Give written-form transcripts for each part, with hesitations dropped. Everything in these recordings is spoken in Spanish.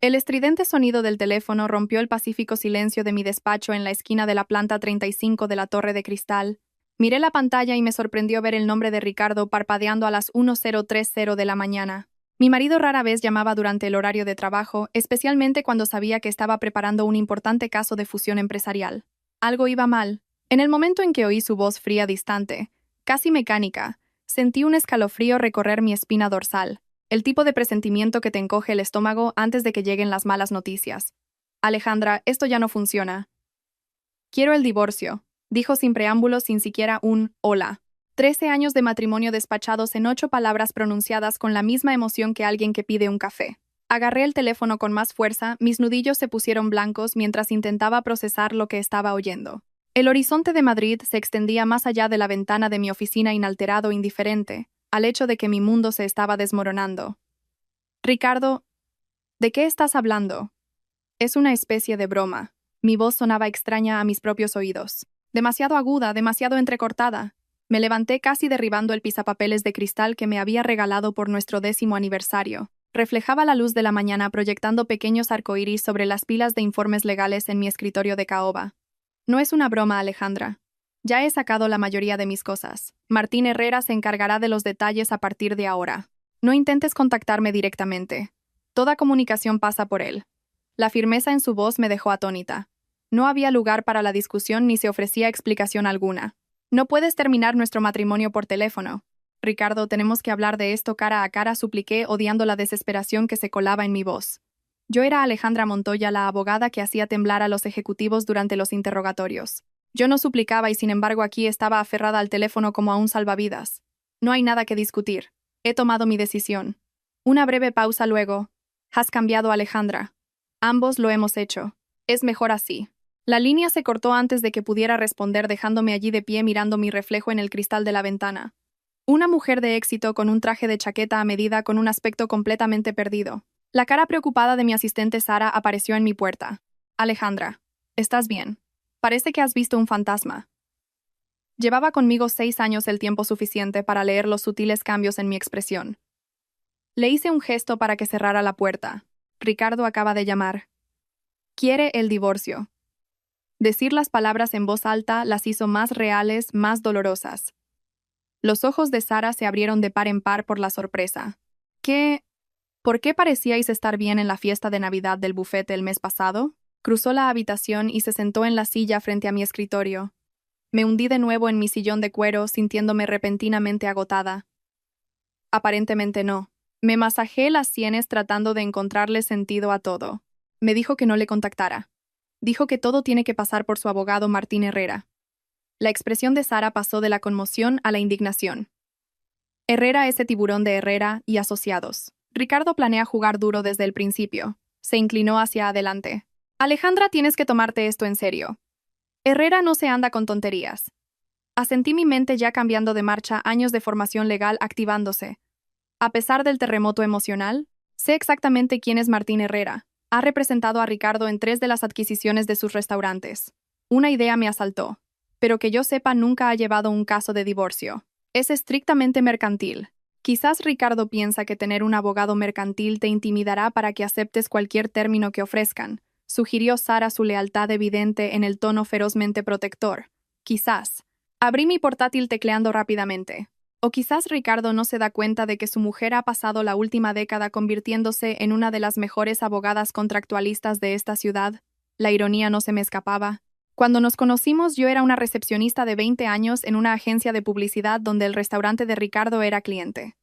El estridente sonido del teléfono rompió el pacífico silencio de mi despacho en la esquina de la planta 35 de la Torre de Cristal. Miré la pantalla y me sorprendió ver el nombre de Ricardo parpadeando a las 10:30 de la mañana. Mi marido rara vez llamaba durante el horario de trabajo, especialmente cuando sabía que estaba preparando un importante caso de fusión empresarial. Algo iba mal. En el momento en que oí su voz fría distante, casi mecánica, sentí un escalofrío recorrer mi espina dorsal. El tipo de presentimiento que te encoge el estómago antes de que lleguen las malas noticias. Alejandra, esto ya no funciona. Quiero el divorcio, dijo sin preámbulos, sin siquiera un hola. 13 años de matrimonio despachados en 8 palabras pronunciadas con la misma emoción que alguien que pide un café. Agarré el teléfono con más fuerza, mis nudillos se pusieron blancos mientras intentaba procesar lo que estaba oyendo. El horizonte de Madrid se extendía más allá de la ventana de mi oficina inalterado, indiferente al hecho de que mi mundo se estaba desmoronando. Ricardo, ¿de qué estás hablando? Es una especie de broma. Mi voz sonaba extraña a mis propios oídos. Demasiado aguda, demasiado entrecortada. Me levanté casi derribando el pisapapeles de cristal que me había regalado por nuestro 10º aniversario. Reflejaba la luz de la mañana proyectando pequeños arcoíris sobre las pilas de informes legales en mi escritorio de caoba. No es una broma, Alejandra. Ya he sacado la mayoría de mis cosas. Martín Herrera se encargará de los detalles a partir de ahora. No intentes contactarme directamente. Toda comunicación pasa por él. La firmeza en su voz me dejó atónita. No había lugar para la discusión ni se ofrecía explicación alguna. No puedes terminar nuestro matrimonio por teléfono. Ricardo, tenemos que hablar de esto cara a cara, supliqué, odiando la desesperación que se colaba en mi voz. Yo era Alejandra Montoya, la abogada que hacía temblar a los ejecutivos durante los interrogatorios. Yo no suplicaba y sin embargo aquí estaba aferrada al teléfono como a un salvavidas. No hay nada que discutir. He tomado mi decisión. Una breve pausa luego. Has cambiado, Alejandra. Ambos lo hemos hecho. Es mejor así. La línea se cortó antes de que pudiera responder, dejándome allí de pie mirando mi reflejo en el cristal de la ventana. Una mujer de éxito con un traje de chaqueta a medida con un aspecto completamente perdido. La cara preocupada de mi asistente Sara apareció en mi puerta. Alejandra, ¿estás bien? Parece que has visto un fantasma. Llevaba conmigo 6 años, el tiempo suficiente para leer los sutiles cambios en mi expresión. Le hice un gesto para que cerrara la puerta. Ricardo acaba de llamar. Quiere el divorcio. Decir las palabras en voz alta las hizo más reales, más dolorosas. Los ojos de Sara se abrieron de par en par por la sorpresa. ¿Por qué parecíais estar bien en la fiesta de Navidad del bufete el mes pasado? Cruzó la habitación y se sentó en la silla frente a mi escritorio. Me hundí de nuevo en mi sillón de cuero, sintiéndome repentinamente agotada. Aparentemente no. Me masajé las sienes tratando de encontrarle sentido a todo. Me dijo que no le contactara. Dijo que todo tiene que pasar por su abogado Martín Herrera. La expresión de Sara pasó de la conmoción a la indignación. Herrera, ese tiburón de Herrera y Asociados. Ricardo planea jugar duro desde el principio. Se inclinó hacia adelante. Alejandra, tienes que tomarte esto en serio. Herrera no se anda con tonterías. Asentí, mi mente ya cambiando de marcha, años de formación legal activándose. A pesar del terremoto emocional, sé exactamente quién es Martín Herrera. Ha representado a Ricardo en 3 de las adquisiciones de sus restaurantes. Una idea me asaltó. Pero que yo sepa, nunca ha llevado un caso de divorcio. Es estrictamente mercantil. Quizás Ricardo piensa que tener un abogado mercantil te intimidará para que aceptes cualquier término que ofrezcan. Sugirió Sara, su lealtad evidente en el tono ferozmente protector. Quizás. Abrí mi portátil tecleando rápidamente. O quizás Ricardo no se da cuenta de que su mujer ha pasado la última década convirtiéndose en una de las mejores abogadas contractualistas de esta ciudad. La ironía no se me escapaba. Cuando nos conocimos, yo era una recepcionista de 20 años en una agencia de publicidad donde el restaurante de Ricardo era cliente.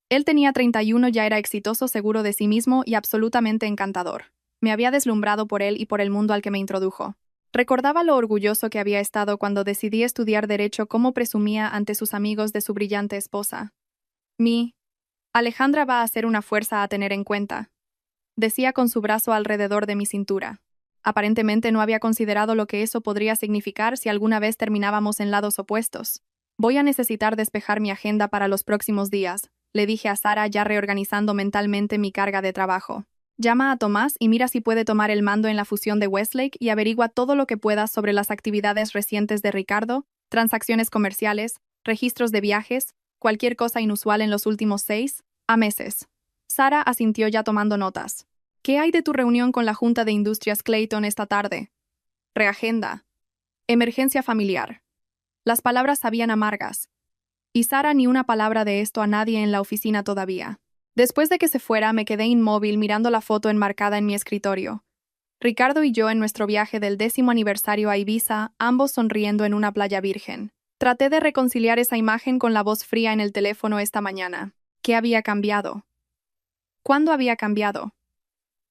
Él tenía 31, ya era exitoso, seguro de sí mismo y absolutamente encantador. Me había deslumbrado por él y por el mundo al que me introdujo. Recordaba lo orgulloso que había estado cuando decidí estudiar Derecho, cómo presumía ante sus amigos de su brillante esposa. Alejandra va a ser una fuerza a tener en cuenta, decía con su brazo alrededor de mi cintura. Aparentemente no había considerado lo que eso podría significar si alguna vez terminábamos en lados opuestos. Voy a necesitar despejar mi agenda para los próximos días, le dije a Sara, ya reorganizando mentalmente mi carga de trabajo. Llama a Tomás y mira si puede tomar el mando en la fusión de Westlake y averigua todo lo que puedas sobre las actividades recientes de Ricardo, transacciones comerciales, registros de viajes, cualquier cosa inusual en los últimos 6 meses. Sara asintió, ya tomando notas. ¿Qué hay de tu reunión con la Junta de Industrias Clayton esta tarde? Reagenda. Emergencia familiar. Las palabras sabían amargas. Y Sara ni una palabra de esto a nadie en la oficina todavía. Después de que se fuera, me quedé inmóvil mirando la foto enmarcada en mi escritorio. Ricardo y yo en nuestro viaje del 10º aniversario a Ibiza, ambos sonriendo en una playa virgen. Traté de reconciliar esa imagen con la voz fría en el teléfono esta mañana. ¿Qué había cambiado? ¿Cuándo había cambiado?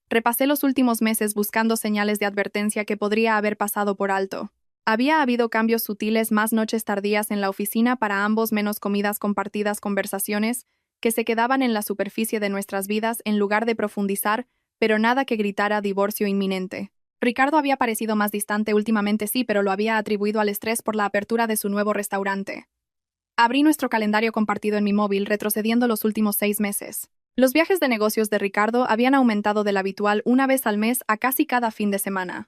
Repasé los últimos meses buscando señales de advertencia que podría haber pasado por alto. Había habido cambios sutiles, más noches tardías en la oficina para ambos, menos comidas compartidas, conversaciones que se quedaban en la superficie de nuestras vidas en lugar de profundizar, pero nada que gritara divorcio inminente. Ricardo había parecido más distante últimamente, sí, pero lo había atribuido al estrés por la apertura de su nuevo restaurante. Abrí nuestro calendario compartido en mi móvil, retrocediendo los últimos 6 meses. Los viajes de negocios de Ricardo habían aumentado del habitual una vez al mes a casi cada fin de semana.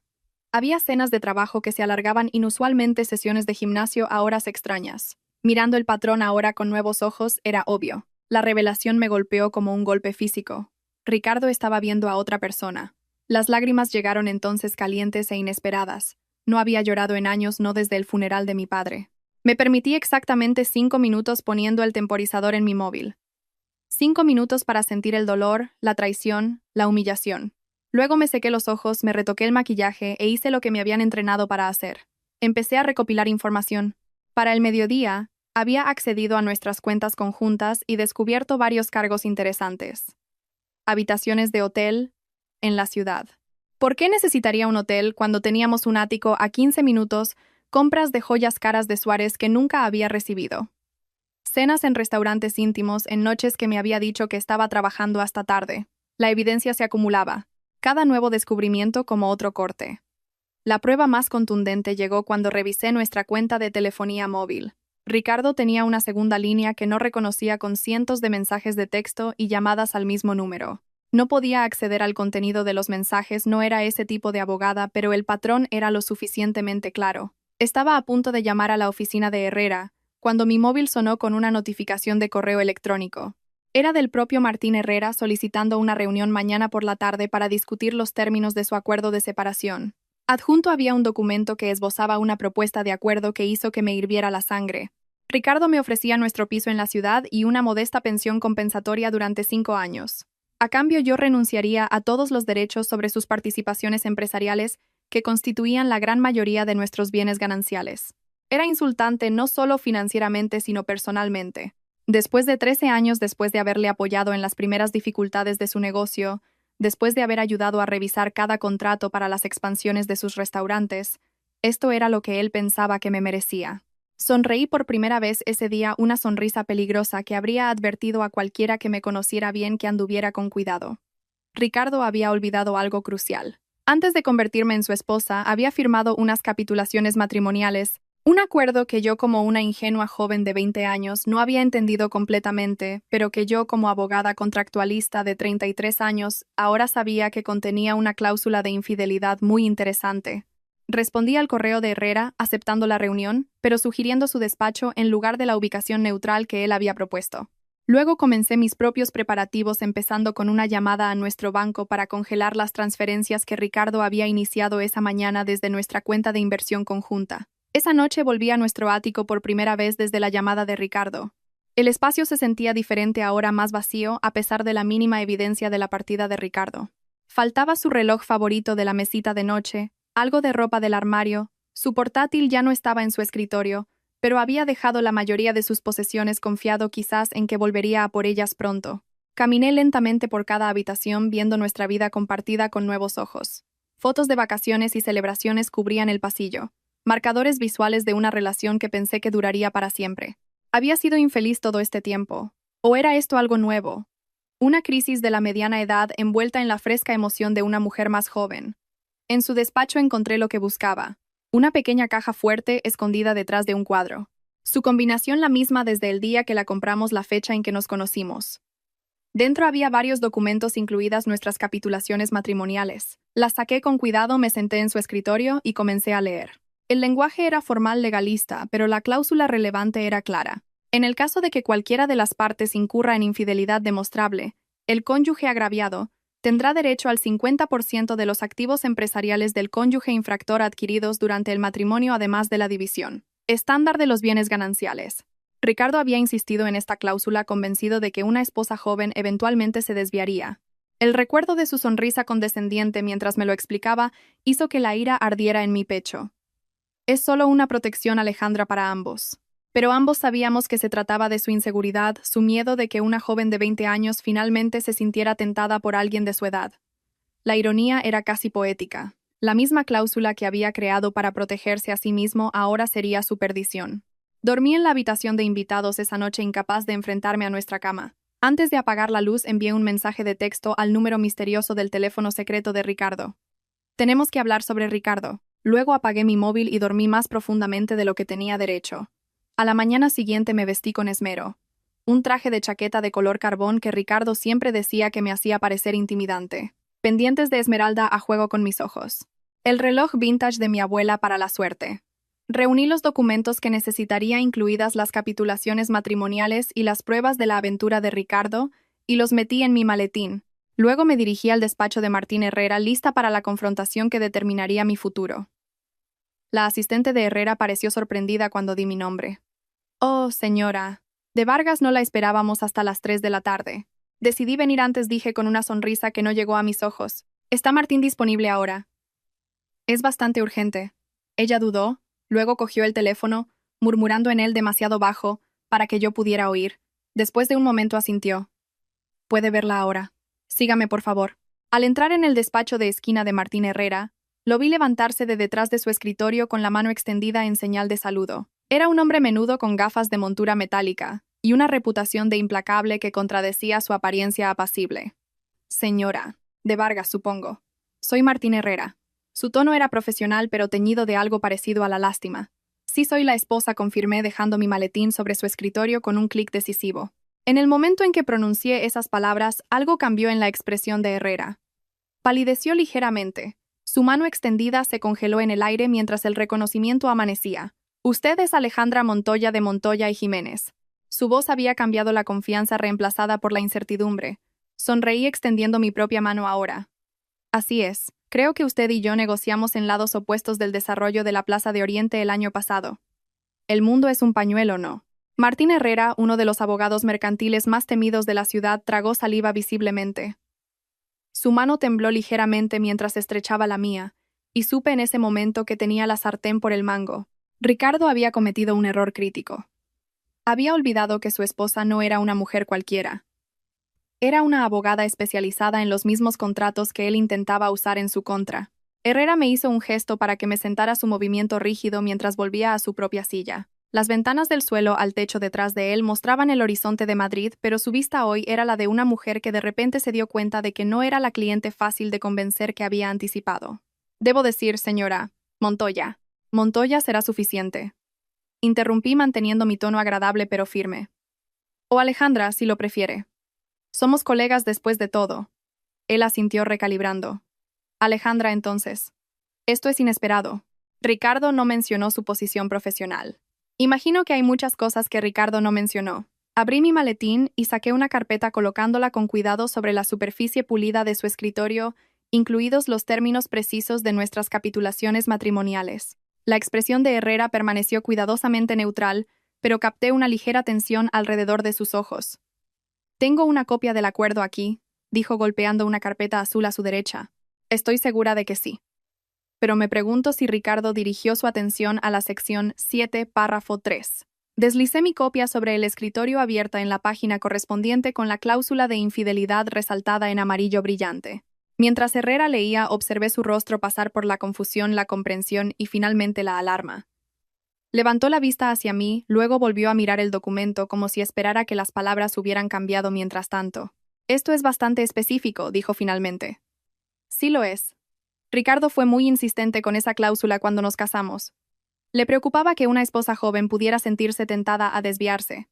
Había cenas de trabajo que se alargaban, inusualmente sesiones de gimnasio a horas extrañas. Mirando el patrón ahora con nuevos ojos, era obvio. La revelación me golpeó como un golpe físico. Ricardo estaba viendo a otra persona. Las lágrimas llegaron entonces calientes e inesperadas. No había llorado en años, no desde el funeral de mi padre. Me permití exactamente 5 minutos poniendo el temporizador en mi móvil. 5 minutos para sentir el dolor, la traición, la humillación. Luego me sequé los ojos, me retoqué el maquillaje e hice lo que me habían entrenado para hacer. Empecé a recopilar información. Para el mediodía, había accedido a nuestras cuentas conjuntas y descubierto varios cargos interesantes. Habitaciones de hotel en la ciudad. ¿Por qué necesitaría un hotel cuando teníamos un ático a 15 minutos, compras de joyas caras de Suárez que nunca había recibido? Cenas en restaurantes íntimos en noches que me había dicho que estaba trabajando hasta tarde. La evidencia se acumulaba. Cada nuevo descubrimiento como otro corte. La prueba más contundente llegó cuando revisé nuestra cuenta de telefonía móvil. Ricardo tenía una segunda línea que no reconocía, con cientos de mensajes de texto y llamadas al mismo número. No podía acceder al contenido de los mensajes, no era ese tipo de abogada, pero el patrón era lo suficientemente claro. Estaba a punto de llamar a la oficina de Herrera, cuando mi móvil sonó con una notificación de correo electrónico. Era del propio Martín Herrera solicitando una reunión mañana por la tarde para discutir los términos de su acuerdo de separación. Adjunto había un documento que esbozaba una propuesta de acuerdo que hizo que me hirviera la sangre. Ricardo me ofrecía nuestro piso en la ciudad y una modesta pensión compensatoria durante 5 años. A cambio, yo renunciaría a todos los derechos sobre sus participaciones empresariales, que constituían la gran mayoría de nuestros bienes gananciales. Era insultante no solo financieramente, sino personalmente. Después de 13 años, después de haberle apoyado en las primeras dificultades de su negocio, después de haber ayudado a revisar cada contrato para las expansiones de sus restaurantes, esto era lo que él pensaba que me merecía. Sonreí por primera vez ese día, una sonrisa peligrosa que habría advertido a cualquiera que me conociera bien que anduviera con cuidado. Ricardo había olvidado algo crucial. Antes de convertirme en su esposa, había firmado unas capitulaciones matrimoniales, un acuerdo que yo, como una ingenua joven de 20 años, no había entendido completamente, pero que yo, como abogada contractualista de 33 años, ahora sabía que contenía una cláusula de infidelidad muy interesante. Respondí al correo de Herrera, aceptando la reunión, pero sugiriendo su despacho en lugar de la ubicación neutral que él había propuesto. Luego comencé mis propios preparativos, empezando con una llamada a nuestro banco para congelar las transferencias que Ricardo había iniciado esa mañana desde nuestra cuenta de inversión conjunta. Esa noche volví a nuestro ático por primera vez desde la llamada de Ricardo. El espacio se sentía diferente, ahora más vacío, a pesar de la mínima evidencia de la partida de Ricardo. Faltaba su reloj favorito de la mesita de noche, algo de ropa del armario, su portátil ya no estaba en su escritorio, pero había dejado la mayoría de sus posesiones, confiado quizás en que volvería a por ellas pronto. Caminé lentamente por cada habitación, viendo nuestra vida compartida con nuevos ojos. Fotos de vacaciones y celebraciones cubrían el pasillo, marcadores visuales de una relación que pensé que duraría para siempre. Había sido infeliz todo este tiempo. ¿O era esto algo nuevo? Una crisis de la mediana edad envuelta en la fresca emoción de una mujer más joven. En su despacho encontré lo que buscaba. Una pequeña caja fuerte escondida detrás de un cuadro. Su combinación la misma desde el día que la compramos, la fecha en que nos conocimos. Dentro había varios documentos, incluidas nuestras capitulaciones matrimoniales. Las saqué con cuidado, me senté en su escritorio y comencé a leer. El lenguaje era formal, legalista, pero la cláusula relevante era clara. En el caso de que cualquiera de las partes incurra en infidelidad demostrable, el cónyuge agraviado Tendrá derecho al 50% de los activos empresariales del cónyuge infractor adquiridos durante el matrimonio, además de la división estándar de los bienes gananciales. Ricardo había insistido en esta cláusula, convencido de que una esposa joven eventualmente se desviaría. El recuerdo de su sonrisa condescendiente mientras me lo explicaba hizo que la ira ardiera en mi pecho. Es solo una protección, Alejandra, para ambos. Pero ambos sabíamos que se trataba de su inseguridad, su miedo de que una joven de 20 años finalmente se sintiera tentada por alguien de su edad. La ironía era casi poética. La misma cláusula que había creado para protegerse a sí mismo ahora sería su perdición. Dormí en la habitación de invitados esa noche, incapaz de enfrentarme a nuestra cama. Antes de apagar la luz, envié un mensaje de texto al número misterioso del teléfono secreto de Ricardo. Tenemos que hablar sobre Ricardo. Luego apagué mi móvil y dormí más profundamente de lo que tenía derecho. A la mañana siguiente me vestí con esmero. Un traje de chaqueta de color carbón que Ricardo siempre decía que me hacía parecer intimidante. Pendientes de esmeralda a juego con mis ojos. El reloj vintage de mi abuela para la suerte. Reuní los documentos que necesitaría, incluidas las capitulaciones matrimoniales y las pruebas de la aventura de Ricardo, y los metí en mi maletín. Luego me dirigí al despacho de Martín Herrera, lista para la confrontación que determinaría mi futuro. La asistente de Herrera pareció sorprendida cuando di mi nombre. «Oh, señora. De Vargas no la esperábamos hasta las 3 de la tarde. Decidí venir antes», dije con una sonrisa que no llegó a mis ojos. «¿Está Martín disponible ahora?» «Es bastante urgente». Ella dudó, luego cogió el teléfono, murmurando en él demasiado bajo para que yo pudiera oír. Después de un momento asintió. «Puede verla ahora. Sígame, por favor». Al entrar en el despacho de esquina de Martín Herrera, lo vi levantarse de detrás de su escritorio con la mano extendida en señal de saludo. Era un hombre menudo con gafas de montura metálica y una reputación de implacable que contradecía su apariencia apacible. «Señora, de Vargas, supongo. Soy Martín Herrera». Su tono era profesional, pero teñido de algo parecido a la lástima. «Sí, soy la esposa», confirmé, dejando mi maletín sobre su escritorio con un clic decisivo. En el momento en que pronuncié esas palabras, algo cambió en la expresión de Herrera. Palideció ligeramente. Su mano extendida se congeló en el aire mientras el reconocimiento amanecía. «Usted es Alejandra Montoya, de Montoya y Jiménez». Su voz había cambiado, la confianza reemplazada por la incertidumbre. Sonreí extendiendo mi propia mano ahora. «Así es. Creo que usted y yo negociamos en lados opuestos del desarrollo de la Plaza de Oriente el año pasado. El mundo es un pañuelo, ¿no?». Martín Herrera, uno de los abogados mercantiles más temidos de la ciudad, tragó saliva visiblemente. Su mano tembló ligeramente mientras estrechaba la mía, y supe en ese momento que tenía la sartén por el mango. Ricardo había cometido un error crítico. Había olvidado que su esposa no era una mujer cualquiera. Era una abogada especializada en los mismos contratos que él intentaba usar en su contra. Herrera me hizo un gesto para que me sentara, su movimiento rígido mientras volvía a su propia silla. Las ventanas del suelo al techo detrás de él mostraban el horizonte de Madrid, pero su vista hoy era la de una mujer que de repente se dio cuenta de que no era la cliente fácil de convencer que había anticipado. «Debo decir, señora Montoya. Montoya será suficiente». Interrumpí, manteniendo mi tono agradable pero firme. «O Alejandra, si lo prefiere. Somos colegas después de todo». Él asintió, recalibrando. «Alejandra, entonces». Esto es inesperado. Ricardo no mencionó su posición profesional. Imagino que hay muchas cosas que Ricardo no mencionó. Abrí mi maletín y saqué una carpeta colocándola con cuidado sobre la superficie pulida de su escritorio, incluidos los términos precisos de nuestras capitulaciones matrimoniales. La expresión de Herrera permaneció cuidadosamente neutral, pero capté una ligera tensión alrededor de sus ojos. «Tengo una copia del acuerdo aquí», dijo golpeando una carpeta azul a su derecha. «Estoy segura de que sí. Pero me pregunto si Ricardo dirigió su atención a la sección 7, párrafo 3. Deslicé mi copia sobre el escritorio, abierta en la página correspondiente con la cláusula de infidelidad resaltada en amarillo brillante. Mientras Herrera leía, observé su rostro pasar por la confusión, la comprensión y finalmente la alarma. Levantó la vista hacia mí, luego volvió a mirar el documento como si esperara que las palabras hubieran cambiado mientras tanto. «Esto es bastante específico», dijo finalmente. «Sí lo es. Ricardo fue muy insistente con esa cláusula cuando nos casamos. Le preocupaba que una esposa joven pudiera sentirse tentada a desviarse».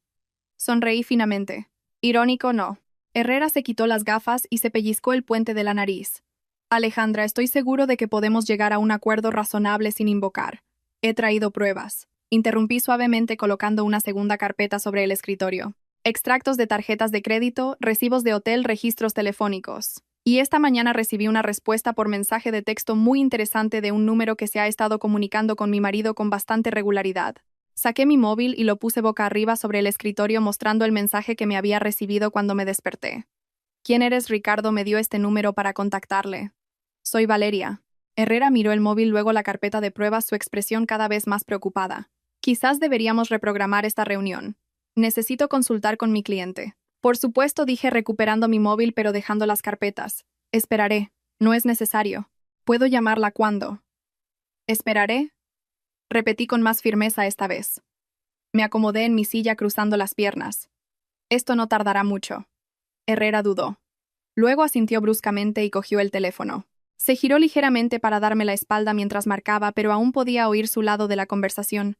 Sonreí finamente. «Irónico, no». Herrera se quitó las gafas y se pellizcó el puente de la nariz. «Alejandra, estoy seguro de que podemos llegar a un acuerdo razonable sin invocar. He traído pruebas». Interrumpí suavemente, colocando una segunda carpeta sobre el escritorio. «Extractos de tarjetas de crédito, recibos de hotel, registros telefónicos». Y esta mañana recibí una respuesta por mensaje de texto muy interesante de un número que se ha estado comunicando con mi marido con bastante regularidad. Saqué mi móvil y lo puse boca arriba sobre el escritorio mostrando el mensaje que me había recibido cuando me desperté. ¿Quién eres? Ricardo me dio este número para contactarle. Soy Valeria. Herrera miró el móvil, luego la carpeta de pruebas, su expresión cada vez más preocupada. Quizás deberíamos reprogramar esta reunión. Necesito consultar con mi cliente. Por supuesto, dije recuperando mi móvil pero dejando las carpetas. Esperaré. No es necesario. ¿Puedo llamarla cuando? ¿Esperaré? Repetí con más firmeza esta vez. Me acomodé en mi silla cruzando las piernas. Esto no tardará mucho. Herrera dudó. Luego asintió bruscamente y cogió el teléfono. Se giró ligeramente para darme la espalda mientras marcaba, pero aún podía oír su lado de la conversación.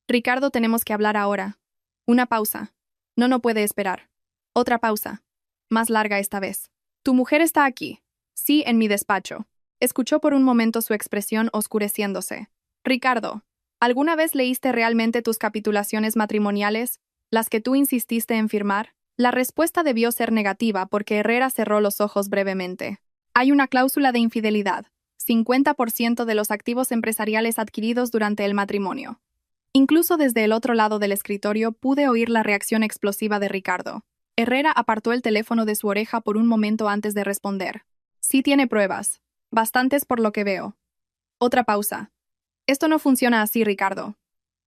Ricardo, tenemos que hablar ahora. Una pausa. No puede esperar. Otra pausa. Más larga esta vez. Tu mujer está aquí. Sí, en mi despacho. Escuchó por un momento su expresión oscureciéndose. Ricardo, ¿alguna vez leíste realmente tus capitulaciones matrimoniales, las que tú insististe en firmar? La respuesta debió ser negativa porque Herrera cerró los ojos brevemente. Hay una cláusula de infidelidad, 50% de los activos empresariales adquiridos durante el matrimonio. Incluso desde el otro lado del escritorio pude oír la reacción explosiva de Ricardo. Herrera apartó el teléfono de su oreja por un momento antes de responder. Sí tiene pruebas. Bastantes por lo que veo. Otra pausa. Esto no funciona así, Ricardo.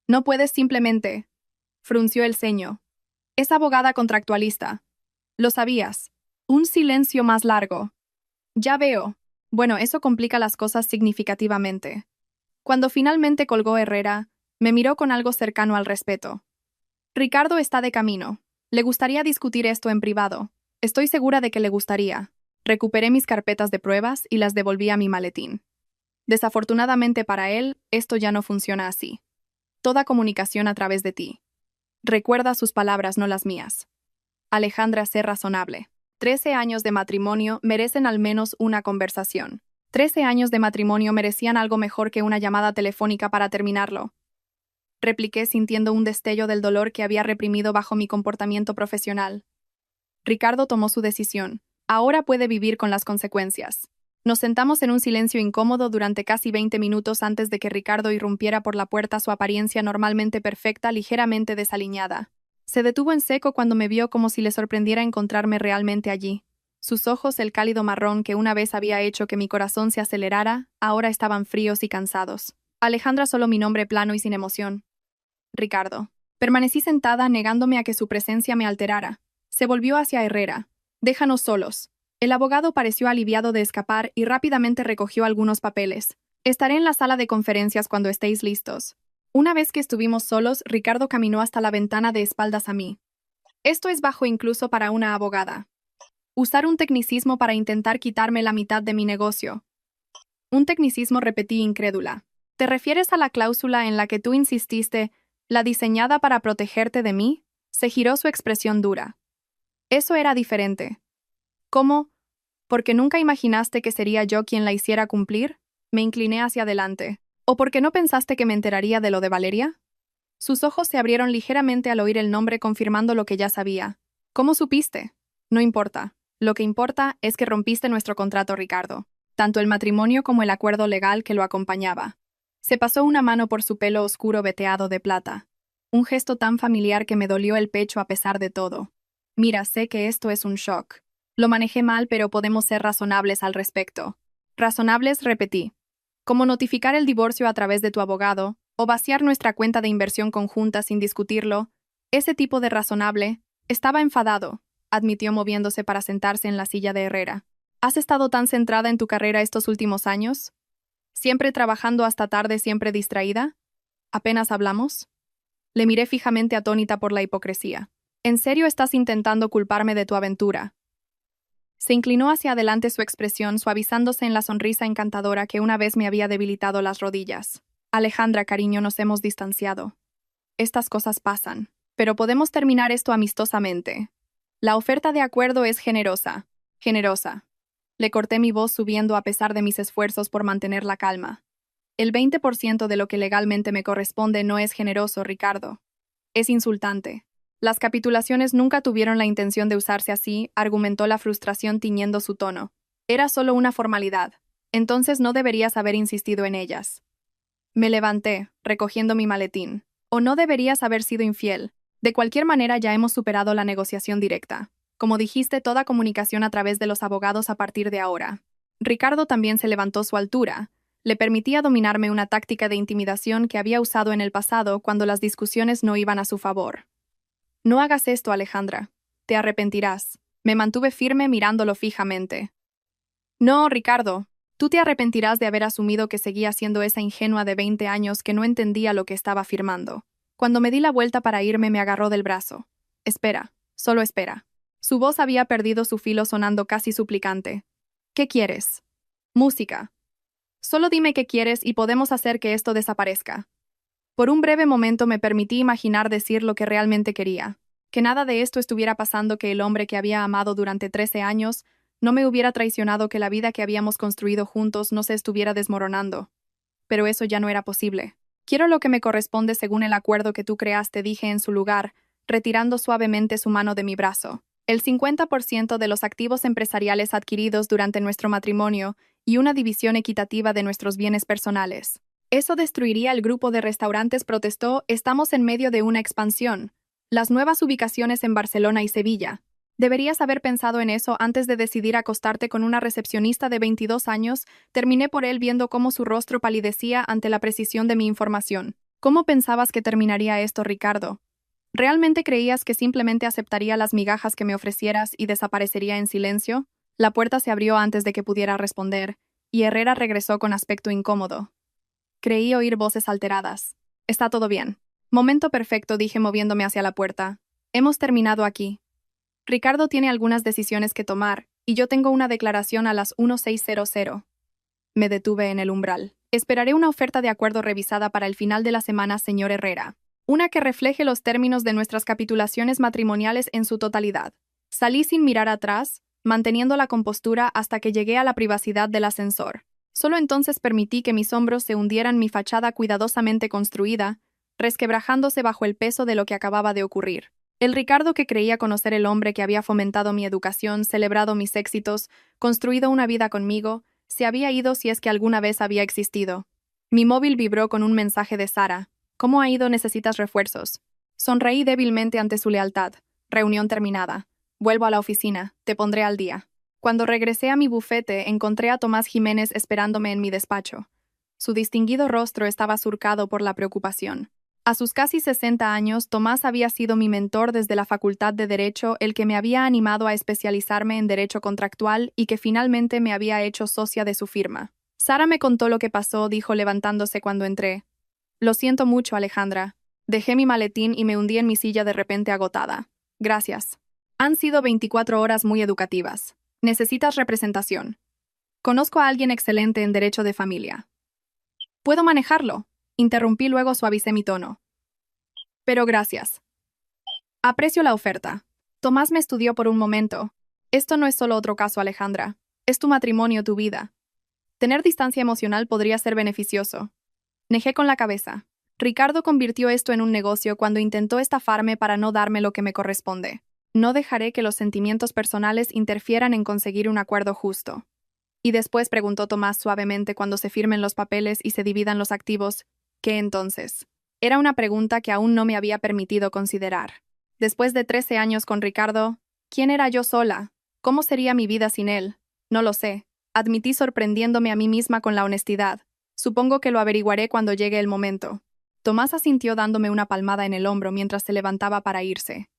No puedes simplemente... Frunció el ceño. Es abogada contractualista. Lo sabías. Un silencio más largo. Ya veo. Bueno, eso complica las cosas significativamente. Cuando finalmente colgó Herrera, me miró con algo cercano al respeto. Ricardo está de camino. Le gustaría discutir esto en privado. Estoy segura de que le gustaría. Recuperé mis carpetas de pruebas y las devolví a mi maletín. Desafortunadamente para él, esto ya no funciona así. Toda comunicación a través de ti. Recuerda sus palabras, no las mías. Alejandra, sé razonable. 13 años de matrimonio merecen al menos una conversación. 13 años de matrimonio merecían algo mejor que una llamada telefónica para terminarlo. Repliqué sintiendo un destello del dolor que había reprimido bajo mi comportamiento profesional. Ricardo tomó su decisión. Ahora puede vivir con las consecuencias. Nos sentamos en un silencio incómodo durante casi 20 minutos antes de que Ricardo irrumpiera por la puerta, su apariencia normalmente perfecta, ligeramente desaliñada. Se detuvo en seco cuando me vio, como si le sorprendiera encontrarme realmente allí. Sus ojos, el cálido marrón que una vez había hecho que mi corazón se acelerara, ahora estaban fríos y cansados. Alejandra, solo mi nombre plano y sin emoción. Ricardo. Permanecí sentada, negándome a que su presencia me alterara. Se volvió hacia Herrera. Déjanos solos. El abogado pareció aliviado de escapar y rápidamente recogió algunos papeles. Estaré en la sala de conferencias cuando estéis listos. Una vez que estuvimos solos, Ricardo caminó hasta la ventana de espaldas a mí. Esto es bajo incluso para una abogada. Usar un tecnicismo para intentar quitarme la mitad de mi negocio. Un tecnicismo, repetí incrédula. ¿Te refieres a la cláusula en la que tú insististe, la diseñada para protegerte de mí? Se giró su expresión dura. Eso era diferente. ¿Cómo? ¿Porque nunca imaginaste que sería yo quien la hiciera cumplir? Me incliné hacia adelante. ¿O porque no pensaste que me enteraría de lo de Valeria? Sus ojos se abrieron ligeramente al oír el nombre, confirmando lo que ya sabía. ¿Cómo supiste? No importa. Lo que importa es que rompiste nuestro contrato, Ricardo. Tanto el matrimonio como el acuerdo legal que lo acompañaba. Se pasó una mano por su pelo oscuro veteado de plata. Un gesto tan familiar que me dolió el pecho a pesar de todo. Mira, sé que esto es un shock. Lo manejé mal, pero podemos ser razonables al respecto. Razonables, repetí. Como notificar el divorcio a través de tu abogado, o vaciar nuestra cuenta de inversión conjunta sin discutirlo. Ese tipo de razonable. Estaba enfadado, admitió moviéndose para sentarse en la silla de Herrera. ¿Has estado tan centrada en tu carrera estos últimos años? ¿Siempre trabajando hasta tarde, siempre distraída? ¿Apenas hablamos? Le miré fijamente, atónita por la hipocresía. ¿En serio estás intentando culparme de tu aventura? Se inclinó hacia adelante, su expresión suavizándose en la sonrisa encantadora que una vez me había debilitado las rodillas. Alejandra, cariño, nos hemos distanciado. Estas cosas pasan, pero podemos terminar esto amistosamente. La oferta de acuerdo es generosa. Generosa. Le corté mi voz subiendo a pesar de mis esfuerzos por mantener la calma. El 20% de lo que legalmente me corresponde no es generoso, Ricardo. Es insultante. Las capitulaciones nunca tuvieron la intención de usarse así, argumentó, la frustración tiñendo su tono. Era solo una formalidad. Entonces no deberías haber insistido en ellas. Me levanté, recogiendo mi maletín. O no deberías haber sido infiel. De cualquier manera ya hemos superado la negociación directa. Como dijiste, toda comunicación a través de los abogados a partir de ahora. Ricardo también se levantó su altura. Le permitía dominarme una táctica de intimidación que había usado en el pasado cuando las discusiones no iban a su favor. No hagas esto, Alejandra. Te arrepentirás. Me mantuve firme mirándolo fijamente. No, Ricardo. Tú te arrepentirás de haber asumido que seguía siendo esa ingenua de 20 años que no entendía lo que estaba afirmando. Cuando me di la vuelta para irme, me agarró del brazo. Espera, solo espera. Su voz había perdido su filo, sonando casi suplicante. ¿Qué quieres? Música. Solo dime qué quieres y podemos hacer que esto desaparezca. Por un breve momento me permití imaginar decir lo que realmente quería. Que nada de esto estuviera pasando, que el hombre que había amado durante 13 años no me hubiera traicionado, que la vida que habíamos construido juntos no se estuviera desmoronando. Pero eso ya no era posible. Quiero lo que me corresponde según el acuerdo que tú creaste, dije en su lugar, retirando suavemente su mano de mi brazo. El 50% de los activos empresariales adquiridos durante nuestro matrimonio y una división equitativa de nuestros bienes personales. Eso destruiría el grupo de restaurantes, protestó. Estamos en medio de una expansión. Las nuevas ubicaciones en Barcelona y Sevilla. Deberías haber pensado en eso antes de decidir acostarte con una recepcionista de 22 años, terminé por él viendo cómo su rostro palidecía ante la precisión de mi información. ¿Cómo pensabas que terminaría esto, Ricardo? ¿Realmente creías que simplemente aceptaría las migajas que me ofrecieras y desaparecería en silencio? La puerta se abrió antes de que pudiera responder, y Herrera regresó con aspecto incómodo. Creí oír voces alteradas. Está todo bien. Momento perfecto, dije moviéndome hacia la puerta. Hemos terminado aquí. Ricardo tiene algunas decisiones que tomar, y yo tengo una declaración a las 16:00. Me detuve en el umbral. Esperaré una oferta de acuerdo revisada para el final de la semana, señor Herrera. Una que refleje los términos de nuestras capitulaciones matrimoniales en su totalidad. Salí sin mirar atrás, manteniendo la compostura hasta que llegué a la privacidad del ascensor. Solo entonces permití que mis hombros se hundieran, mi fachada cuidadosamente construida, resquebrajándose bajo el peso de lo que acababa de ocurrir. El Ricardo que creía conocer, el hombre que había fomentado mi educación, celebrado mis éxitos, construido una vida conmigo, se había ido, si es que alguna vez había existido. Mi móvil vibró con un mensaje de Sara. ¿Cómo ha ido? ¿Necesitas refuerzos? Sonreí débilmente ante su lealtad. Reunión terminada. Vuelvo a la oficina. Te pondré al día. Cuando regresé a mi bufete, encontré a Tomás Jiménez esperándome en mi despacho. Su distinguido rostro estaba surcado por la preocupación. A sus casi 60 años, Tomás había sido mi mentor desde la Facultad de Derecho, el que me había animado a especializarme en Derecho Contractual y que finalmente me había hecho socia de su firma. Sara me contó lo que pasó, dijo levantándose cuando entré. Lo siento mucho, Alejandra. Dejé mi maletín y me hundí en mi silla de repente agotada. Gracias. Han sido 24 horas muy educativas. Necesitas representación. Conozco a alguien excelente en Derecho de Familia. ¿Puedo manejarlo? Interrumpí, luego suavicé mi tono. Pero gracias. Aprecio la oferta. Tomás me estudió por un momento. Esto no es solo otro caso, Alejandra. Es tu matrimonio, tu vida. Tener distancia emocional podría ser beneficioso. Negé con la cabeza. Ricardo convirtió esto en un negocio cuando intentó estafarme para no darme lo que me corresponde. No dejaré que los sentimientos personales interfieran en conseguir un acuerdo justo. Y después, preguntó Tomás suavemente, cuando se firmen los papeles y se dividan los activos, ¿qué entonces? Era una pregunta que aún no me había permitido considerar. Después de 13 años con Ricardo, ¿quién era yo sola? ¿Cómo sería mi vida sin él? No lo sé. Admití, sorprendiéndome a mí misma con la honestidad. Supongo que lo averiguaré cuando llegue el momento. Tomás asintió dándome una palmada en el hombro mientras se levantaba para irse.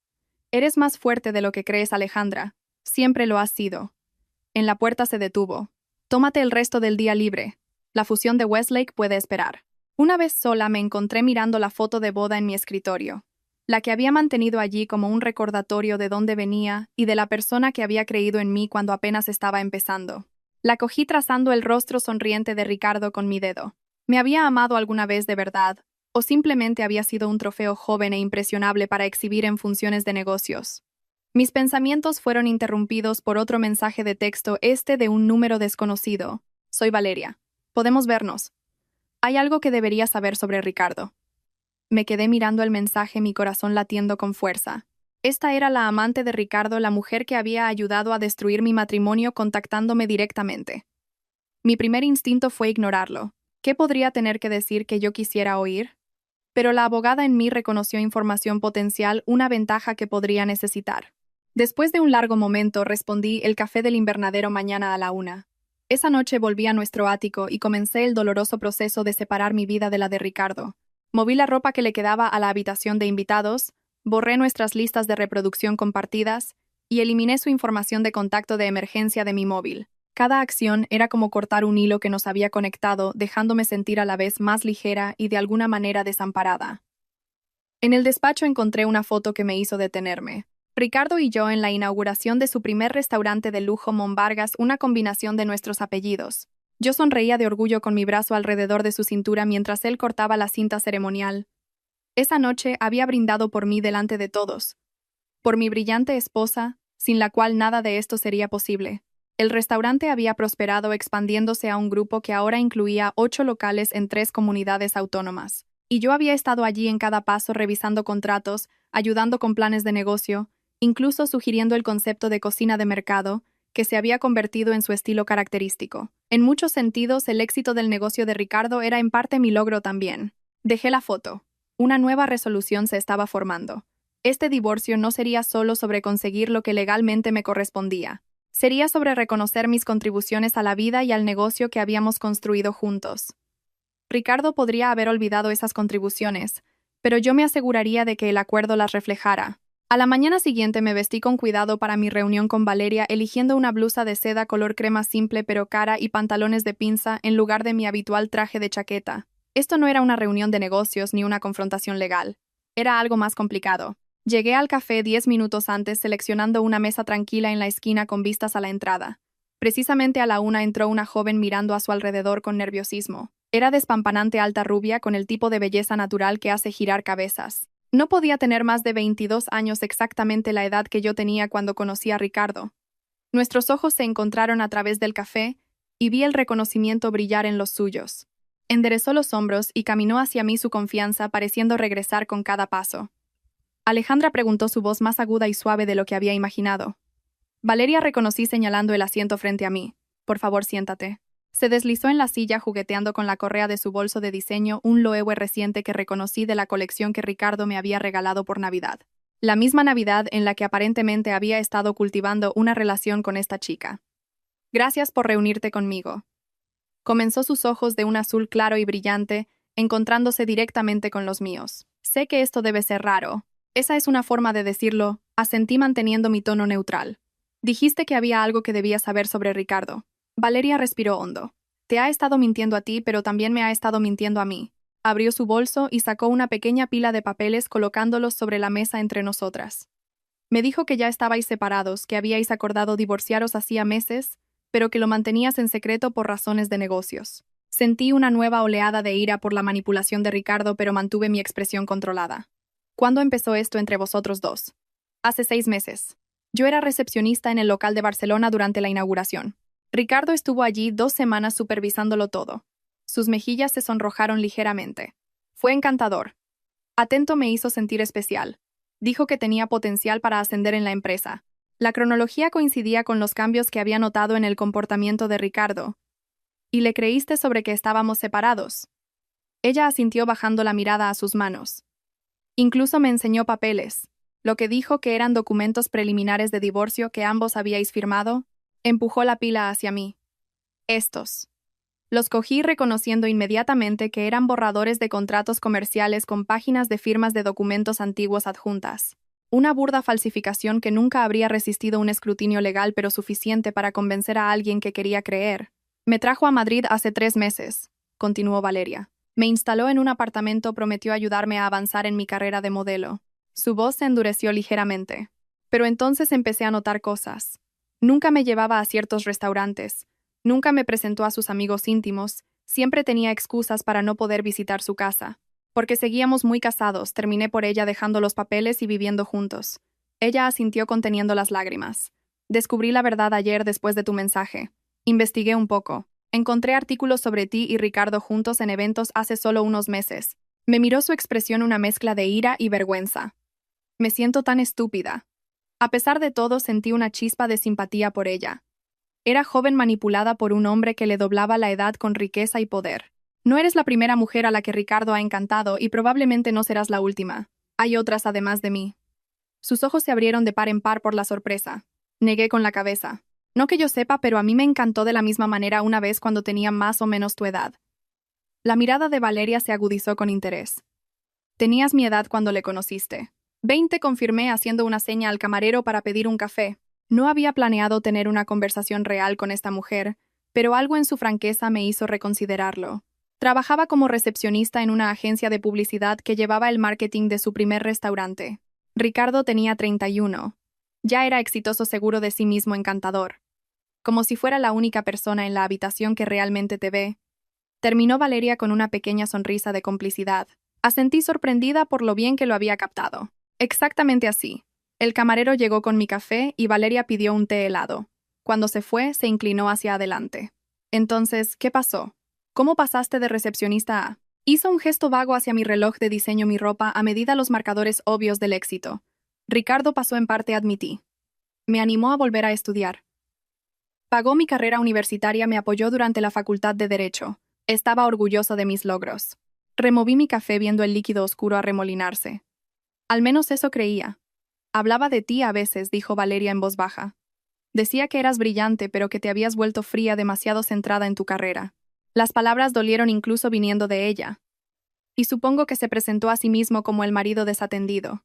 Eres más fuerte de lo que crees, Alejandra. Siempre lo has sido. En la puerta se detuvo. Tómate el resto del día libre. La fusión de Westlake puede esperar. Una vez sola me encontré mirando la foto de boda en mi escritorio, la que había mantenido allí como un recordatorio de dónde venía y de la persona que había creído en mí cuando apenas estaba empezando. La cogí trazando el rostro sonriente de Ricardo con mi dedo. ¿Me había amado alguna vez de verdad? ¿O simplemente había sido un trofeo joven e impresionable para exhibir en funciones de negocios? Mis pensamientos fueron interrumpidos por otro mensaje de texto, de un número desconocido. Soy Valeria. ¿Podemos vernos? Hay algo que deberías saber sobre Ricardo. Me quedé mirando el mensaje, mi corazón latiendo con fuerza. Esta era la amante de Ricardo, la mujer que había ayudado a destruir mi matrimonio contactándome directamente. Mi primer instinto fue ignorarlo. ¿Qué podría tener que decir que yo quisiera oír? Pero la abogada en mí reconoció información potencial, una ventaja que podría necesitar. Después de un largo momento, respondí: el café del invernadero mañana a la 1. Esa noche volví a nuestro ático y comencé el doloroso proceso de separar mi vida de la de Ricardo. Moví la ropa que le quedaba a la habitación de invitados, borré nuestras listas de reproducción compartidas y eliminé su información de contacto de emergencia de mi móvil. Cada acción era como cortar un hilo que nos había conectado, dejándome sentir a la vez más ligera y de alguna manera desamparada. En el despacho encontré una foto que me hizo detenerme. Ricardo y yo en la inauguración de su primer restaurante de lujo Monvargas, una combinación de nuestros apellidos. Yo sonreía de orgullo con mi brazo alrededor de su cintura mientras él cortaba la cinta ceremonial. Esa noche había brindado por mí delante de todos. Por mi brillante esposa, sin la cual nada de esto sería posible. El restaurante había prosperado, expandiéndose a un grupo que ahora incluía 8 locales en 3 comunidades autónomas. Y yo había estado allí en cada paso revisando contratos, ayudando con planes de negocio, incluso sugiriendo el concepto de cocina de mercado, que se había convertido en su estilo característico. En muchos sentidos, el éxito del negocio de Ricardo era en parte mi logro también. Dejé la foto. Una nueva resolución se estaba formando. Este divorcio no sería solo sobre conseguir lo que legalmente me correspondía. Sería sobre reconocer mis contribuciones a la vida y al negocio que habíamos construido juntos. Ricardo podría haber olvidado esas contribuciones, pero yo me aseguraría de que el acuerdo las reflejara. A la mañana siguiente me vestí con cuidado para mi reunión con Valeria, eligiendo una blusa de seda color crema simple pero cara y pantalones de pinza en lugar de mi habitual traje de chaqueta. Esto no era una reunión de negocios ni una confrontación legal. Era algo más complicado. Llegué al café 10 minutos antes, seleccionando una mesa tranquila en la esquina con vistas a la entrada. Precisamente a la 1 entró una joven mirando a su alrededor con nerviosismo. Era despampanante, alta, rubia, con el tipo de belleza natural que hace girar cabezas. No podía tener más de 22 años, exactamente la edad que yo tenía cuando conocí a Ricardo. Nuestros ojos se encontraron a través del café y vi el reconocimiento brillar en los suyos. Enderezó los hombros y caminó hacia mí, su confianza pareciendo regresar con cada paso. Alejandra, preguntó, su voz más aguda y suave de lo que había imaginado. Valeria, reconocí señalando el asiento frente a mí. Por favor, siéntate. Se deslizó en la silla jugueteando con la correa de su bolso de diseño, un Loewe reciente que reconocí de la colección que Ricardo me había regalado por Navidad. La misma Navidad en la que aparentemente había estado cultivando una relación con esta chica. Gracias por reunirte conmigo. Comenzó, sus ojos de un azul claro y brillante, encontrándose directamente con los míos. Sé que esto debe ser raro. Esa es una forma de decirlo, asentí manteniendo mi tono neutral. Dijiste que había algo que debía saber sobre Ricardo. Valeria respiró hondo. Te ha estado mintiendo a ti, pero también me ha estado mintiendo a mí. Abrió su bolso y sacó una pequeña pila de papeles, colocándolos sobre la mesa entre nosotras. Me dijo que ya estabais separados, que habíais acordado divorciaros hacía meses, pero que lo mantenías en secreto por razones de negocios. Sentí una nueva oleada de ira por la manipulación de Ricardo, pero mantuve mi expresión controlada. ¿Cuándo empezó esto entre vosotros dos? Hace 6 meses. Yo era recepcionista en el local de Barcelona durante la inauguración. Ricardo estuvo allí 2 semanas supervisándolo todo. Sus mejillas se sonrojaron ligeramente. Fue encantador. Atento, me hizo sentir especial. Dijo que tenía potencial para ascender en la empresa. La cronología coincidía con los cambios que había notado en el comportamiento de Ricardo. ¿Y le creíste sobre que estábamos separados? Ella asintió bajando la mirada a sus manos. Incluso me enseñó papeles. Lo que dijo que eran documentos preliminares de divorcio que ambos habíais firmado. Empujó la pila hacia mí. Estos. Los cogí, reconociendo inmediatamente que eran borradores de contratos comerciales con páginas de firmas de documentos antiguos adjuntas. Una burda falsificación que nunca habría resistido un escrutinio legal, pero suficiente para convencer a alguien que quería creer. Me trajo a Madrid hace 3 meses, continuó Valeria. Me instaló en un apartamento, prometió ayudarme a avanzar en mi carrera de modelo. Su voz se endureció ligeramente. Pero entonces empecé a notar cosas. Nunca me llevaba a ciertos restaurantes. Nunca me presentó a sus amigos íntimos. Siempre tenía excusas para no poder visitar su casa. Porque seguíamos muy casados, terminé por ella dejando los papeles y viviendo juntos. Ella asintió conteniendo las lágrimas. Descubrí la verdad ayer después de tu mensaje. Investigué un poco. Encontré artículos sobre ti y Ricardo juntos en eventos hace solo unos meses. Me miró, su expresión una mezcla de ira y vergüenza. Me siento tan estúpida. A pesar de todo, sentí una chispa de simpatía por ella. Era joven manipulada por un hombre que le doblaba la edad con riqueza y poder. No eres la primera mujer a la que Ricardo ha encantado y probablemente no serás la última. Hay otras además de mí. Sus ojos se abrieron de par en par por la sorpresa. Negué con la cabeza. No que yo sepa, pero a mí me encantó de la misma manera una vez cuando tenía más o menos tu edad. La mirada de Valeria se agudizó con interés. Tenías mi edad cuando le conociste. 20, confirmé haciendo una seña al camarero para pedir un café. No había planeado tener una conversación real con esta mujer, pero algo en su franqueza me hizo reconsiderarlo. Trabajaba como recepcionista en una agencia de publicidad que llevaba el marketing de su primer restaurante. Ricardo tenía 31. Ya era exitoso, seguro de sí mismo, encantador. Como si fuera la única persona en la habitación que realmente te ve. Terminó Valeria con una pequeña sonrisa de complicidad. Asentí sorprendida por lo bien que lo había captado. Exactamente así. El camarero llegó con mi café y Valeria pidió un té helado. Cuando se fue, se inclinó hacia adelante. Entonces, ¿qué pasó? ¿Cómo pasaste de recepcionista a...? Hizo un gesto vago hacia mi reloj de diseño, mi ropa, a medida los marcadores obvios del éxito. Ricardo pasó en parte, admití. Me animó a volver a estudiar. Pagó mi carrera universitaria, me apoyó durante la facultad de Derecho. Estaba orgulloso de mis logros. Removí mi café viendo el líquido oscuro arremolinarse. Al menos eso creía. Hablaba de ti a veces, dijo Valeria en voz baja. Decía que eras brillante, pero que te habías vuelto fría, demasiado centrada en tu carrera. Las palabras dolieron incluso viniendo de ella. Y supongo que se presentó a sí mismo como el marido desatendido.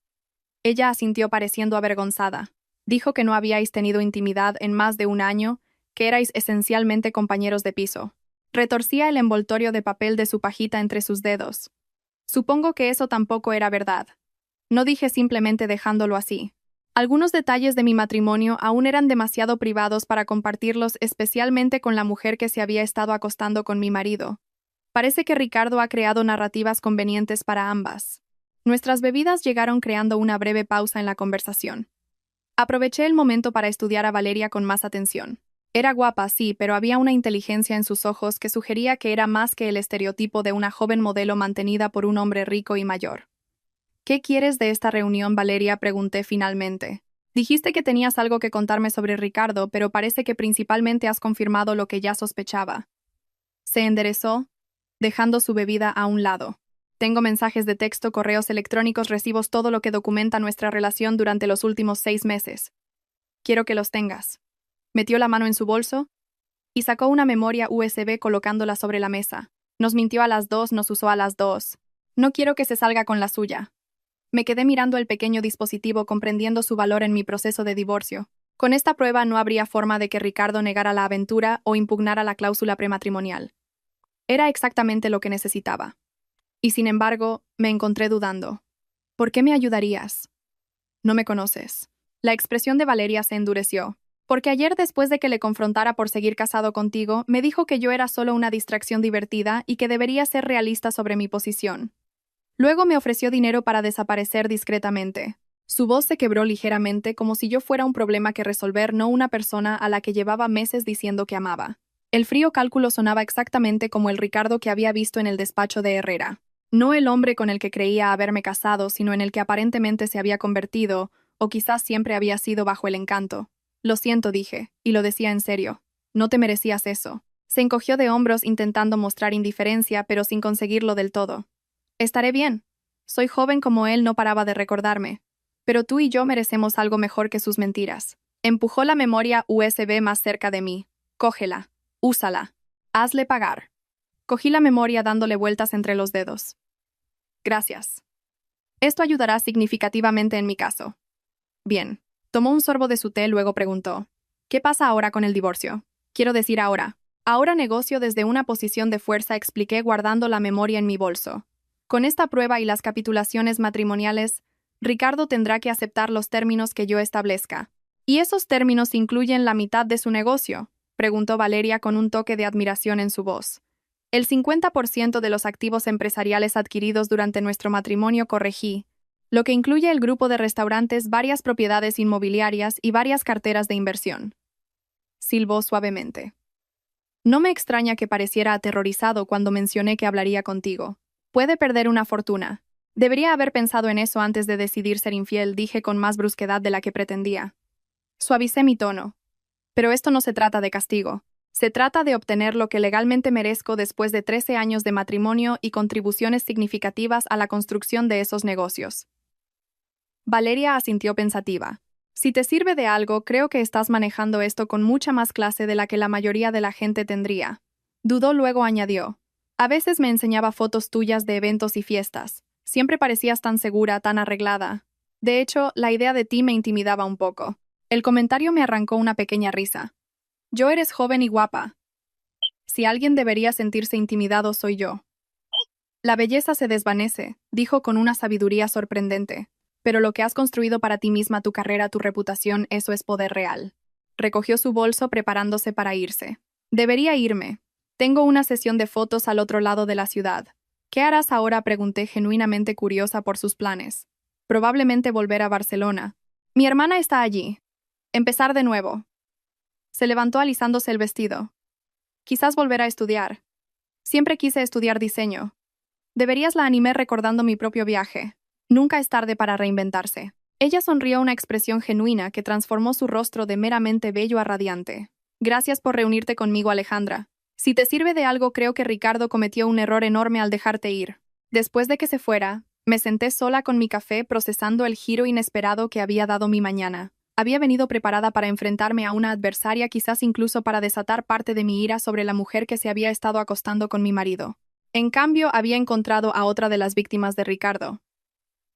Ella asintió pareciendo avergonzada. Dijo que no habíais tenido intimidad en más de un año, que erais esencialmente compañeros de piso. Retorcía el envoltorio de papel de su pajita entre sus dedos. Supongo que eso tampoco era verdad. No dije simplemente dejándolo así. Algunos detalles de mi matrimonio aún eran demasiado privados para compartirlos, especialmente con la mujer que se había estado acostando con mi marido. Parece que Ricardo ha creado narrativas convenientes para ambas. Nuestras bebidas llegaron creando una breve pausa en la conversación. Aproveché el momento para estudiar a Valeria con más atención. Era guapa, sí, pero había una inteligencia en sus ojos que sugería que era más que el estereotipo de una joven modelo mantenida por un hombre rico y mayor. ¿Qué quieres de esta reunión, Valeria?, pregunté finalmente. Dijiste que tenías algo que contarme sobre Ricardo, pero parece que principalmente has confirmado lo que ya sospechaba. Se enderezó, dejando su bebida a un lado. Tengo mensajes de texto, correos electrónicos, recibos, todo lo que documenta nuestra relación durante los últimos 6 meses. Quiero que los tengas. Metió la mano en su bolso y sacó una memoria USB colocándola sobre la mesa. Nos mintió a las 2, nos usó a las 2. No quiero que se salga con la suya. Me quedé mirando el pequeño dispositivo, comprendiendo su valor en mi proceso de divorcio. Con esta prueba no habría forma de que Ricardo negara la aventura o impugnara la cláusula prematrimonial. Era exactamente lo que necesitaba. Y sin embargo, me encontré dudando. ¿Por qué me ayudarías? No me conoces. La expresión de Valeria se endureció. Porque ayer, después de que le confrontara por seguir casado contigo, me dijo que yo era solo una distracción divertida y que debería ser realista sobre mi posición. Luego me ofreció dinero para desaparecer discretamente. Su voz se quebró ligeramente, como si yo fuera un problema que resolver, no una persona a la que llevaba meses diciendo que amaba. El frío cálculo sonaba exactamente como el Ricardo que había visto en el despacho de Herrera. No el hombre con el que creía haberme casado, sino en el que aparentemente se había convertido, o quizás siempre había sido bajo el encanto. Lo siento, dije, y lo decía en serio. No te merecías eso. Se encogió de hombros intentando mostrar indiferencia, pero sin conseguirlo del todo. Estaré bien. Soy joven como él, no paraba de recordarme. Pero tú y yo merecemos algo mejor que sus mentiras. Empujó la memoria USB más cerca de mí. Cógela. Úsala. Hazle pagar. Cogí la memoria dándole vueltas entre los dedos. Gracias. Esto ayudará significativamente en mi caso. Bien. Tomó un sorbo de su té, luego preguntó. ¿Qué pasa ahora con el divorcio? Quiero decir ahora. Ahora negocio desde una posición de fuerza, expliqué guardando la memoria en mi bolso. Con esta prueba y las capitulaciones matrimoniales, Ricardo tendrá que aceptar los términos que yo establezca. ¿Y esos términos incluyen la mitad de su negocio?, preguntó Valeria con un toque de admiración en su voz. El 50% de los activos empresariales adquiridos durante nuestro matrimonio, corregí, lo que incluye el grupo de restaurantes, varias propiedades inmobiliarias y varias carteras de inversión. Silbó suavemente. No me extraña que pareciera aterrorizado cuando mencioné que hablaría contigo. Puede perder una fortuna. Debería haber pensado en eso antes de decidir ser infiel, dije con más brusquedad de la que pretendía. Suavicé mi tono. Pero esto no se trata de castigo. Se trata de obtener lo que legalmente merezco después de 13 años de matrimonio y contribuciones significativas a la construcción de esos negocios. Valeria asintió pensativa. Si te sirve de algo, creo que estás manejando esto con mucha más clase de la que la mayoría de la gente tendría. Dudó, luego añadió. A veces me enseñaba fotos tuyas de eventos y fiestas. Siempre parecías tan segura, tan arreglada. De hecho, la idea de ti me intimidaba un poco. El comentario me arrancó una pequeña risa. Yo eres joven y guapa. Si alguien debería sentirse intimidado, soy yo. La belleza se desvanece, dijo con una sabiduría sorprendente. Pero lo que has construido para ti misma, tu carrera, tu reputación, eso es poder real. Recogió su bolso preparándose para irse. Debería irme. Tengo una sesión de fotos al otro lado de la ciudad. ¿Qué harás ahora?, pregunté, genuinamente curiosa por sus planes. Probablemente volver a Barcelona. Mi hermana está allí. Empezar de nuevo. Se levantó alisándose el vestido. Quizás volver a estudiar. Siempre quise estudiar diseño. Deberías, la animé recordando mi propio viaje. Nunca es tarde para reinventarse. Ella sonrió, una expresión genuina que transformó su rostro de meramente bello a radiante. Gracias por reunirte conmigo, Alejandra. Si te sirve de algo, creo que Ricardo cometió un error enorme al dejarte ir. Después de que se fuera, me senté sola con mi café procesando el giro inesperado que había dado mi mañana. Había venido preparada para enfrentarme a una adversaria, quizás incluso para desatar parte de mi ira sobre la mujer que se había estado acostando con mi marido. En cambio, había encontrado a otra de las víctimas de Ricardo.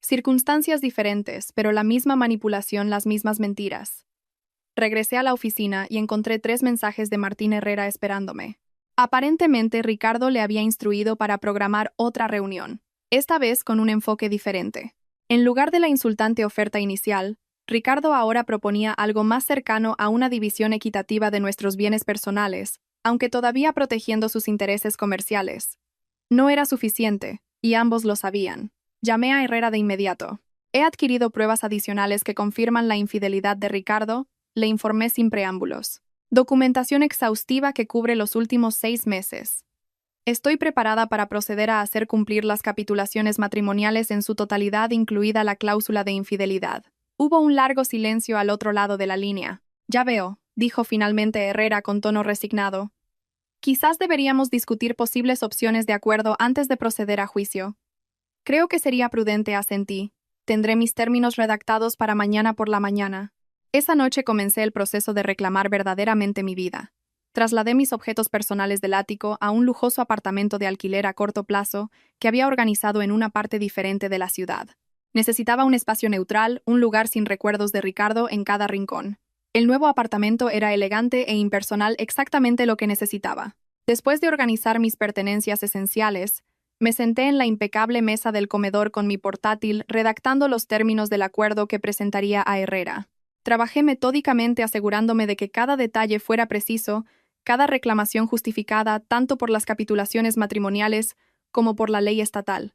Circunstancias diferentes, pero la misma manipulación, las mismas mentiras. Regresé a la oficina y encontré 3 mensajes de Martín Herrera esperándome. Aparentemente, Ricardo le había instruido para programar otra reunión, esta vez con un enfoque diferente. En lugar de la insultante oferta inicial, Ricardo ahora proponía algo más cercano a una división equitativa de nuestros bienes personales, aunque todavía protegiendo sus intereses comerciales. No era suficiente, y ambos lo sabían. Llamé a Herrera de inmediato. He adquirido pruebas adicionales que confirman la infidelidad de Ricardo, le informé sin preámbulos. Documentación exhaustiva que cubre los últimos 6 meses. Estoy preparada para proceder a hacer cumplir las capitulaciones matrimoniales en su totalidad, incluida la cláusula de infidelidad. Hubo un largo silencio al otro lado de la línea. Ya veo, dijo finalmente Herrera con tono resignado. Quizás deberíamos discutir posibles opciones de acuerdo antes de proceder a juicio. Creo que sería prudente, asentí. Tendré mis términos redactados para mañana por la mañana. Esa noche comencé el proceso de reclamar verdaderamente mi vida. Trasladé mis objetos personales del ático a un lujoso apartamento de alquiler a corto plazo que había organizado en una parte diferente de la ciudad. Necesitaba un espacio neutral, un lugar sin recuerdos de Ricardo en cada rincón. El nuevo apartamento era elegante e impersonal, exactamente lo que necesitaba. Después de organizar mis pertenencias esenciales, me senté en la impecable mesa del comedor con mi portátil, redactando los términos del acuerdo que presentaría a Herrera. Trabajé metódicamente asegurándome de que cada detalle fuera preciso, cada reclamación justificada tanto por las capitulaciones matrimoniales como por la ley estatal.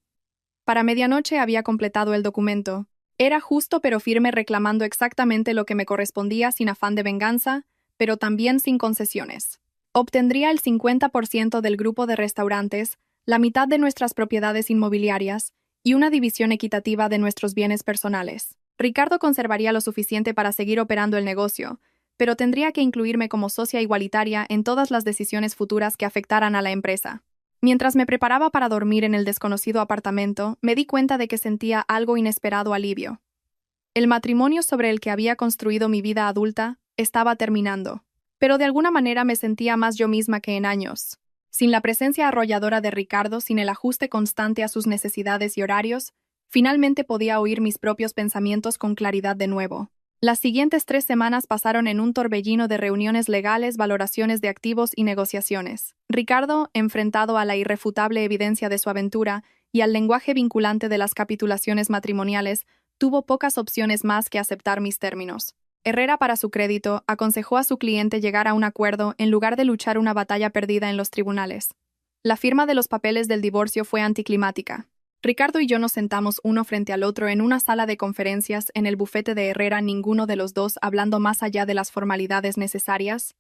Para medianoche había completado el documento. Era justo pero firme, reclamando exactamente lo que me correspondía sin afán de venganza, pero también sin concesiones. Obtendría el 50% del grupo de restaurantes, la mitad de nuestras propiedades inmobiliarias y una división equitativa de nuestros bienes personales. Ricardo conservaría lo suficiente para seguir operando el negocio, pero tendría que incluirme como socia igualitaria en todas las decisiones futuras que afectaran a la empresa. Mientras me preparaba para dormir en el desconocido apartamento, me di cuenta de que sentía algo inesperado alivio. El matrimonio sobre el que había construido mi vida adulta estaba terminando, pero de alguna manera me sentía más yo misma que en años. Sin la presencia arrolladora de Ricardo, sin el ajuste constante a sus necesidades y horarios, finalmente podía oír mis propios pensamientos con claridad de nuevo. Las siguientes 3 semanas pasaron en un torbellino de reuniones legales, valoraciones de activos y negociaciones. Ricardo, enfrentado a la irrefutable evidencia de su aventura y al lenguaje vinculante de las capitulaciones matrimoniales, tuvo pocas opciones más que aceptar mis términos. Herrera, para su crédito, aconsejó a su cliente llegar a un acuerdo en lugar de luchar una batalla perdida en los tribunales. La firma de los papeles del divorcio fue anticlimática. Ricardo y yo nos sentamos uno frente al otro en una sala de conferencias en el bufete de Herrera, ninguno de los dos hablando más allá de las formalidades necesarias.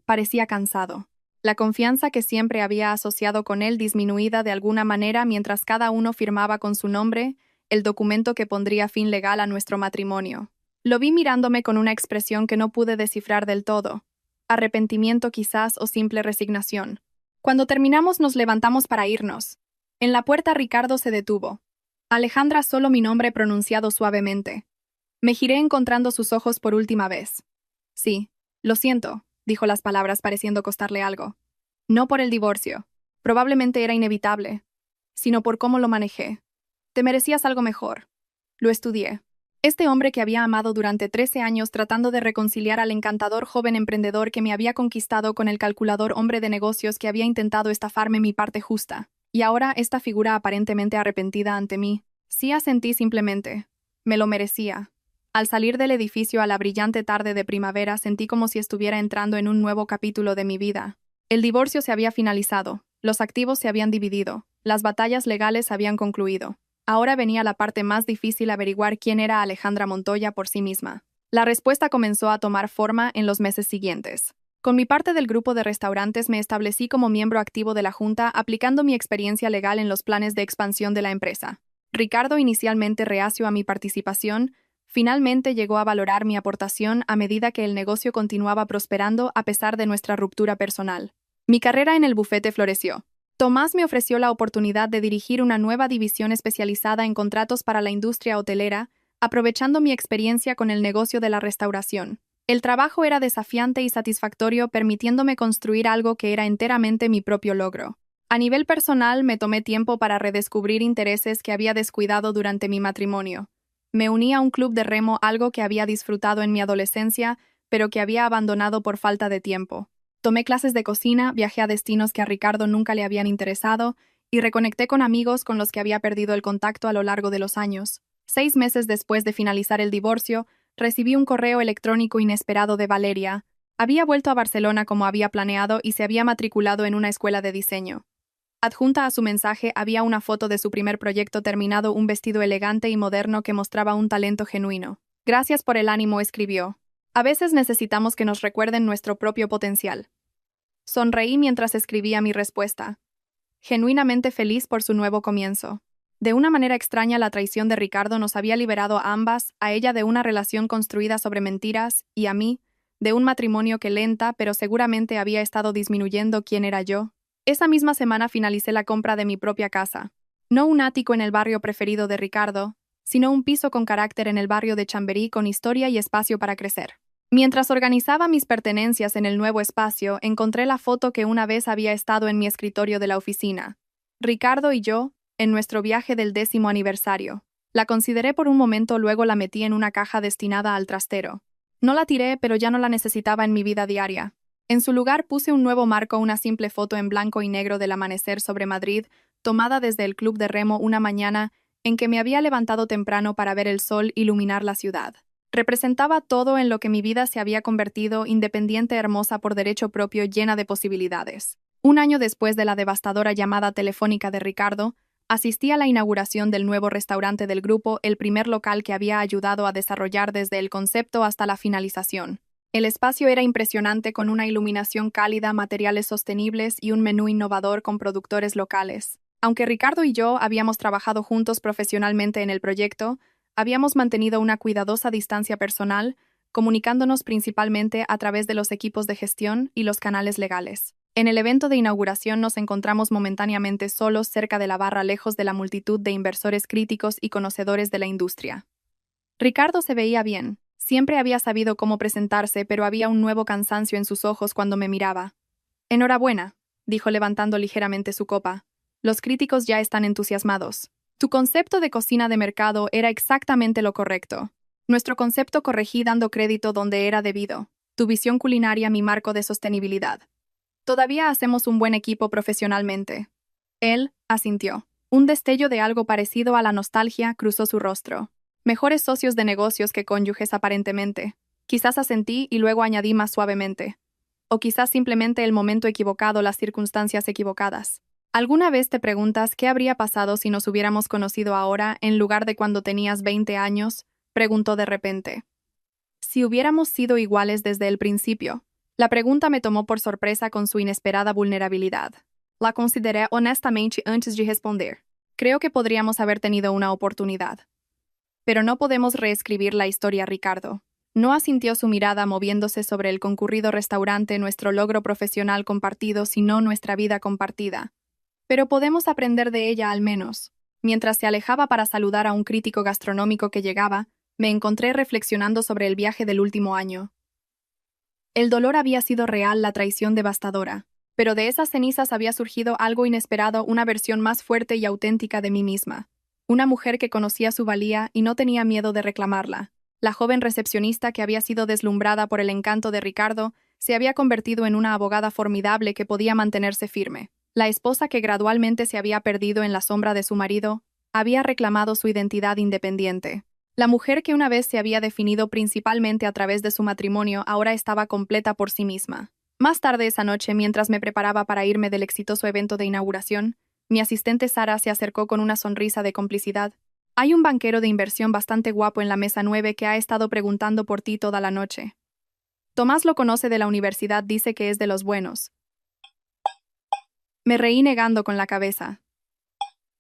Parecía cansado. La confianza que siempre había asociado con él disminuida de alguna manera mientras cada uno firmaba con su nombre el documento que pondría fin legal a nuestro matrimonio. Lo vi mirándome con una expresión que no pude descifrar del todo. Arrepentimiento quizás o simple resignación. Cuando terminamos nos levantamos para irnos. En la puerta Ricardo se detuvo. Alejandra, solo mi nombre pronunciado suavemente. Me giré encontrando sus ojos por última vez. Sí, lo siento, dijo las palabras pareciendo costarle algo. No por el divorcio. Probablemente era inevitable. Sino por cómo lo manejé. Te merecías algo mejor. Lo estudié. Este hombre que había amado durante 13 años tratando de reconciliar al encantador joven emprendedor que me había conquistado con el calculador hombre de negocios que había intentado estafarme mi parte justa. Y ahora esta figura aparentemente arrepentida ante mí. Sí, asentí simplemente. Me lo merecía. Al salir del edificio a la brillante tarde de primavera sentí como si estuviera entrando en un nuevo capítulo de mi vida. El divorcio se había finalizado, los activos se habían dividido, las batallas legales habían concluido. Ahora venía la parte más difícil: averiguar quién era Alejandra Montoya por sí misma. La respuesta comenzó a tomar forma en los meses siguientes. Con mi parte del grupo de restaurantes me establecí como miembro activo de la junta, aplicando mi experiencia legal en los planes de expansión de la empresa. Ricardo, inicialmente reacio a mi participación, finalmente llegó a valorar mi aportación a medida que el negocio continuaba prosperando a pesar de nuestra ruptura personal. Mi carrera en el bufete floreció. Tomás me ofreció la oportunidad de dirigir una nueva división especializada en contratos para la industria hotelera, aprovechando mi experiencia con el negocio de la restauración. El trabajo era desafiante y satisfactorio, permitiéndome construir algo que era enteramente mi propio logro. A nivel personal, me tomé tiempo para redescubrir intereses que había descuidado durante mi matrimonio. Me uní a un club de remo, algo que había disfrutado en mi adolescencia, pero que había abandonado por falta de tiempo. Tomé clases de cocina, viajé a destinos que a Ricardo nunca le habían interesado y reconecté con amigos con los que había perdido el contacto a lo largo de los años. 6 meses después de finalizar el divorcio, recibí un correo electrónico inesperado de Valeria. Había vuelto a Barcelona como había planeado y se había matriculado en una escuela de diseño. Adjunta a su mensaje había una foto de su primer proyecto terminado, un vestido elegante y moderno que mostraba un talento genuino. Gracias por el ánimo, escribió. A veces necesitamos que nos recuerden nuestro propio potencial. Sonreí mientras escribía mi respuesta. Genuinamente feliz por su nuevo comienzo. De una manera extraña, la traición de Ricardo nos había liberado a ambas, a ella de una relación construida sobre mentiras y a mí, de un matrimonio que lenta pero seguramente había estado disminuyendo quién era yo. Esa misma semana finalicé la compra de mi propia casa. No un ático en el barrio preferido de Ricardo, sino un piso con carácter en el barrio de Chamberí con historia y espacio para crecer. Mientras organizaba mis pertenencias en el nuevo espacio, encontré la foto que una vez había estado en mi escritorio de la oficina. Ricardo y yo, en nuestro viaje del 10º aniversario. La consideré por un momento, luego la metí en una caja destinada al trastero. No la tiré, pero ya no la necesitaba en mi vida diaria. En su lugar puse un nuevo marco, una simple foto en blanco y negro del amanecer sobre Madrid, tomada desde el club de remo una mañana en que me había levantado temprano para ver el sol iluminar la ciudad. Representaba todo en lo que mi vida se había convertido: independiente, hermosa por derecho propio, llena de posibilidades. Un año después de la devastadora llamada telefónica de Ricardo, asistí a la inauguración del nuevo restaurante del grupo, el primer local que había ayudado a desarrollar desde el concepto hasta la finalización. El espacio era impresionante, con una iluminación cálida, materiales sostenibles y un menú innovador con productores locales. Aunque Ricardo y yo habíamos trabajado juntos profesionalmente en el proyecto, habíamos mantenido una cuidadosa distancia personal, comunicándonos principalmente a través de los equipos de gestión y los canales legales. En el evento de inauguración nos encontramos momentáneamente solos cerca de la barra, lejos de la multitud de inversores críticos y conocedores de la industria. Ricardo se veía bien. Siempre había sabido cómo presentarse, pero había un nuevo cansancio en sus ojos cuando me miraba. «Enhorabuena», dijo levantando ligeramente su copa. «Los críticos ya están entusiasmados. Tu concepto de cocina de mercado era exactamente lo correcto. Nuestro concepto corregí dando crédito donde era debido. Tu visión culinaria, mi marco de sostenibilidad. Todavía hacemos un buen equipo profesionalmente». Él asintió. Un destello de algo parecido a la nostalgia cruzó su rostro. «Mejores socios de negocios que cónyuges, aparentemente». Quizás asentí y luego añadí más suavemente. O quizás simplemente el momento equivocado, las circunstancias equivocadas. ¿Alguna vez te preguntas qué habría pasado si nos hubiéramos conocido ahora en lugar de cuando tenías 20 años? Preguntó de repente. Si hubiéramos sido iguales desde el principio. La pregunta me tomó por sorpresa con su inesperada vulnerabilidad. La consideré honestamente antes de responder. Creo que podríamos haber tenido una oportunidad. Pero no podemos reescribir la historia, Ricardo. No asintió su mirada moviéndose sobre el concurrido restaurante, nuestro logro profesional compartido, sino nuestra vida compartida. Pero podemos aprender de ella al menos. Mientras se alejaba para saludar a un crítico gastronómico que llegaba, me encontré reflexionando sobre el viaje del último año. El dolor había sido real, la traición devastadora, pero de esas cenizas había surgido algo inesperado, una versión más fuerte y auténtica de mí misma. Una mujer que conocía su valía y no tenía miedo de reclamarla. La joven recepcionista que había sido deslumbrada por el encanto de Ricardo se había convertido en una abogada formidable que podía mantenerse firme. La esposa que gradualmente se había perdido en la sombra de su marido había reclamado su identidad independiente. La mujer que una vez se había definido principalmente a través de su matrimonio ahora estaba completa por sí misma. Más tarde esa noche, mientras me preparaba para irme del exitoso evento de inauguración, mi asistente Sara se acercó con una sonrisa de complicidad. Hay un banquero de inversión bastante guapo en la mesa 9 que ha estado preguntando por ti toda la noche. Tomás lo conoce de la universidad, dice que es de los buenos. Me reí negando con la cabeza.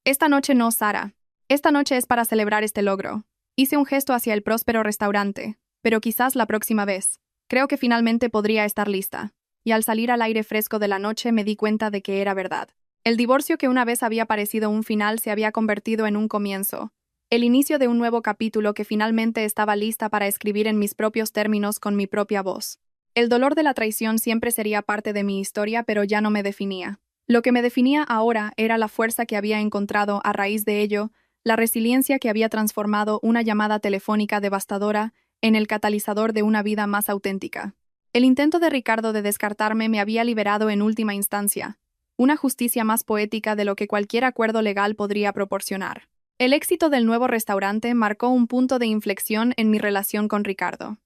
Esta noche no, Sara. Esta noche es para celebrar este logro. Hice un gesto hacia el próspero restaurante, pero quizás la próxima vez. Creo que finalmente podría estar lista. Y al salir al aire fresco de la noche me di cuenta de que era verdad. El divorcio que una vez había parecido un final se había convertido en un comienzo. El inicio de un nuevo capítulo que finalmente estaba lista para escribir en mis propios términos con mi propia voz. El dolor de la traición siempre sería parte de mi historia, pero ya no me definía. Lo que me definía ahora era la fuerza que había encontrado a raíz de ello, la resiliencia que había transformado una llamada telefónica devastadora en el catalizador de una vida más auténtica. El intento de Ricardo de descartarme me había liberado en última instancia, una justicia más poética de lo que cualquier acuerdo legal podría proporcionar. El éxito del nuevo restaurante marcó un punto de inflexión en mi relación con Ricardo.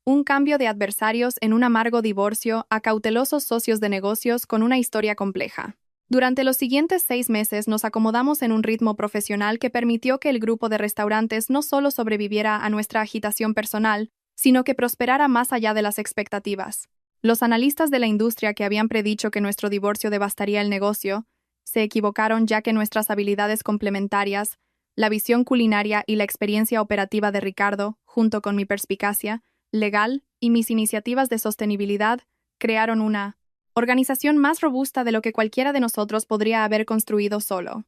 Un cambio de adversarios en un amargo divorcio a cautelosos socios de negocios con una historia compleja. Durante los siguientes 6 meses nos acomodamos en un ritmo profesional que permitió que el grupo de restaurantes no solo sobreviviera a nuestra agitación personal, sino que prosperara más allá de las expectativas. Los analistas de la industria que habían predicho que nuestro divorcio devastaría el negocio, se equivocaron, ya que nuestras habilidades complementarias, la visión culinaria y la experiencia operativa de Ricardo, junto con mi perspicacia legal y mis iniciativas de sostenibilidad, crearon una organización más robusta de lo que cualquiera de nosotros podría haber construido solo.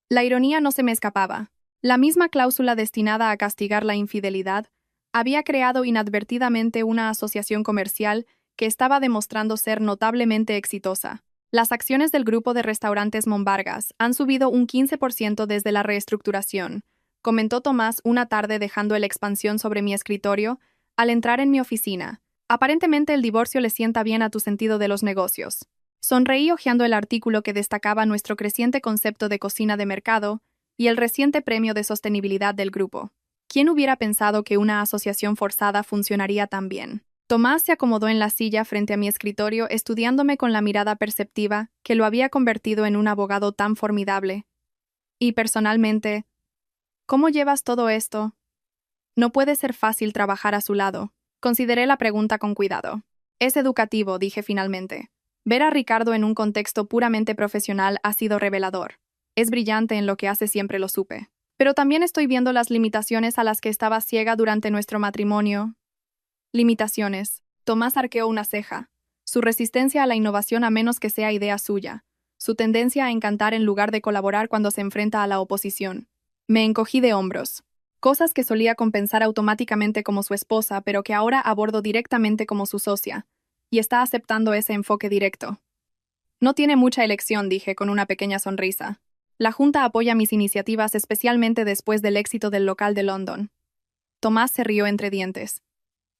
La ironía no se me escapaba. La misma cláusula destinada a castigar la infidelidad había creado inadvertidamente una asociación comercial que estaba demostrando ser notablemente exitosa. Las acciones del grupo de restaurantes Monvargas han subido un 15% desde la reestructuración, comentó Tomás una tarde dejando la expansión sobre mi escritorio al entrar en mi oficina. Aparentemente el divorcio le sienta bien a tu sentido de los negocios. Sonreí hojeando el artículo que destacaba nuestro creciente concepto de cocina de mercado y el reciente premio de sostenibilidad del grupo. ¿Quién hubiera pensado que una asociación forzada funcionaría tan bien? Tomás se acomodó en la silla frente a mi escritorio, estudiándome con la mirada perceptiva que lo había convertido en un abogado tan formidable. Y personalmente, ¿cómo llevas todo esto? No puede ser fácil trabajar a su lado. Consideré la pregunta con cuidado. Es educativo, dije finalmente. Ver a Ricardo en un contexto puramente profesional ha sido revelador. Es brillante en lo que hace, siempre lo supe. Pero también estoy viendo las limitaciones a las que estaba ciega durante nuestro matrimonio. Limitaciones. Tomás arqueó una ceja. Su resistencia a la innovación a menos que sea idea suya. Su tendencia a encantar en lugar de colaborar cuando se enfrenta a la oposición. Me encogí de hombros. Cosas que solía compensar automáticamente como su esposa, pero que ahora abordo directamente como su socia. Y está aceptando ese enfoque directo. No tiene mucha elección, dije con una pequeña sonrisa. La Junta apoya mis iniciativas, especialmente después del éxito del local de London. Tomás se rió entre dientes.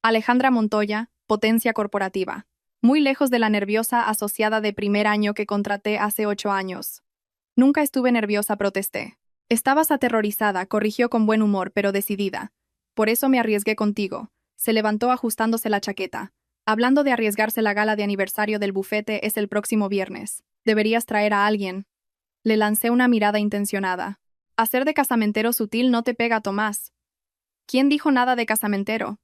Alejandra Montoya, potencia corporativa. Muy lejos de la nerviosa asociada de primer año que contraté hace 8 años. Nunca estuve nerviosa, protesté. Estabas aterrorizada, corrigió con buen humor, pero decidida. Por eso me arriesgué contigo. Se levantó ajustándose la chaqueta. Hablando de arriesgarse, la gala de aniversario del bufete es el próximo viernes. Deberías traer a alguien. Le lancé una mirada intencionada. Hacer de casamentero sutil no te pega, Tomás. ¿Quién dijo nada de casamentero?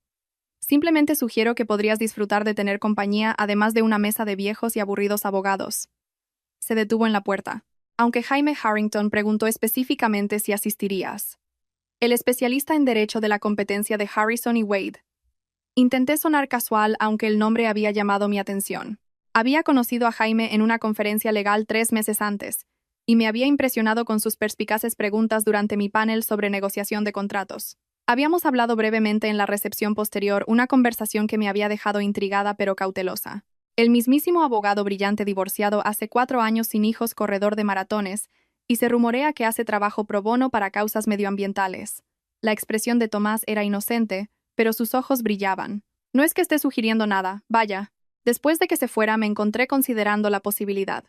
Simplemente sugiero que podrías disfrutar de tener compañía además de una mesa de viejos y aburridos abogados. Se detuvo en la puerta, aunque Jaime Harrington preguntó específicamente si asistirías. El especialista en derecho de la competencia de Harrison y Wade. Intenté sonar casual, aunque el nombre había llamado mi atención. Había conocido a Jaime en una conferencia legal 3 meses antes, y me había impresionado con sus perspicaces preguntas durante mi panel sobre negociación de contratos. Habíamos hablado brevemente en la recepción posterior, una conversación que me había dejado intrigada pero cautelosa. El mismísimo abogado brillante divorciado hace 4 años sin hijos, corredor de maratones, y se rumorea que hace trabajo pro bono para causas medioambientales. La expresión de Tomás era inocente, pero sus ojos brillaban. No es que esté sugiriendo nada, vaya. Después de que se fuera me encontré considerando la posibilidad.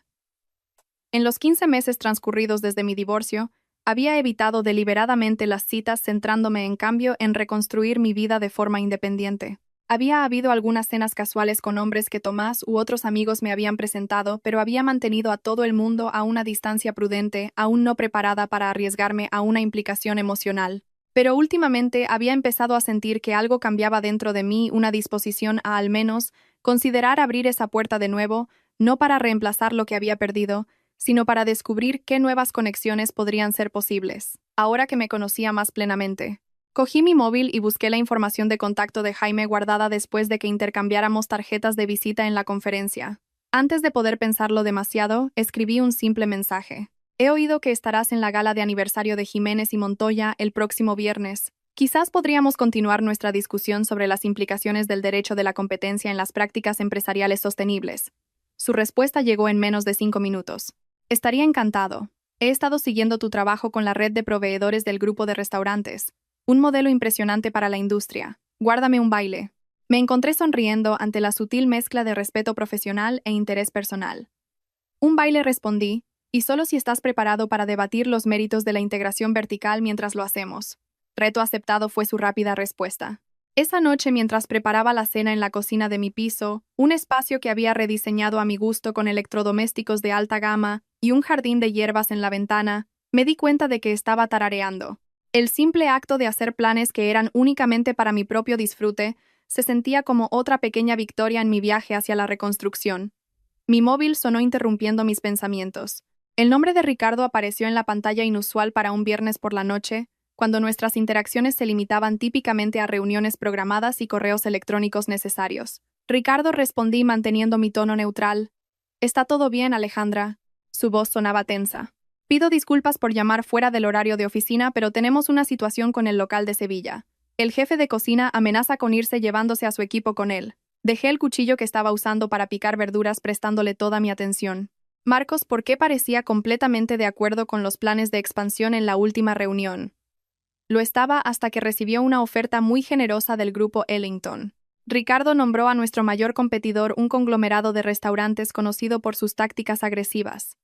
En los 15 meses transcurridos desde mi divorcio, había evitado deliberadamente las citas, centrándome en cambio en reconstruir mi vida de forma independiente. Había habido algunas cenas casuales con hombres que Tomás u otros amigos me habían presentado, pero había mantenido a todo el mundo a una distancia prudente, aún no preparada para arriesgarme a una implicación emocional. Pero últimamente había empezado a sentir que algo cambiaba dentro de mí, una disposición a al menos considerar abrir esa puerta de nuevo, no para reemplazar lo que había perdido, sino para descubrir qué nuevas conexiones podrían ser posibles. Ahora que me conocía más plenamente, cogí mi móvil y busqué la información de contacto de Jaime guardada después de que intercambiáramos tarjetas de visita en la conferencia. Antes de poder pensarlo demasiado, escribí un simple mensaje. He oído que estarás en la gala de aniversario de Jiménez y Montoya el próximo viernes. Quizás podríamos continuar nuestra discusión sobre las implicaciones del derecho de la competencia en las prácticas empresariales sostenibles. Su respuesta llegó en menos de 5 minutos. Estaría encantado. He estado siguiendo tu trabajo con la red de proveedores del grupo de restaurantes. Un modelo impresionante para la industria. Guárdame un baile. Me encontré sonriendo ante la sutil mezcla de respeto profesional e interés personal. Un baile, respondí, y solo si estás preparado para debatir los méritos de la integración vertical mientras lo hacemos. Reto aceptado, fue su rápida respuesta. Esa noche, mientras preparaba la cena en la cocina de mi piso, un espacio que había rediseñado a mi gusto con electrodomésticos de alta gama y un jardín de hierbas en la ventana, me di cuenta de que estaba tarareando. El simple acto de hacer planes que eran únicamente para mi propio disfrute se sentía como otra pequeña victoria en mi viaje hacia la reconstrucción. Mi móvil sonó interrumpiendo mis pensamientos. El nombre de Ricardo apareció en la pantalla, inusual para un viernes por la noche, cuando nuestras interacciones se limitaban típicamente a reuniones programadas y correos electrónicos necesarios. Ricardo, respondí manteniendo mi tono neutral. «Está todo bien, Alejandra». Su voz sonaba tensa. «Pido disculpas por llamar fuera del horario de oficina, pero tenemos una situación con el local de Sevilla. El jefe de cocina amenaza con irse llevándose a su equipo con él». Dejé el cuchillo que estaba usando para picar verduras, prestándole toda mi atención. Marcos, ¿por qué parecía completamente de acuerdo con los planes de expansión en la última reunión? Lo estaba hasta que recibió una oferta muy generosa del grupo Ellington. Ricardo nombró a nuestro mayor competidor, un conglomerado de restaurantes conocido por sus tácticas agresivas.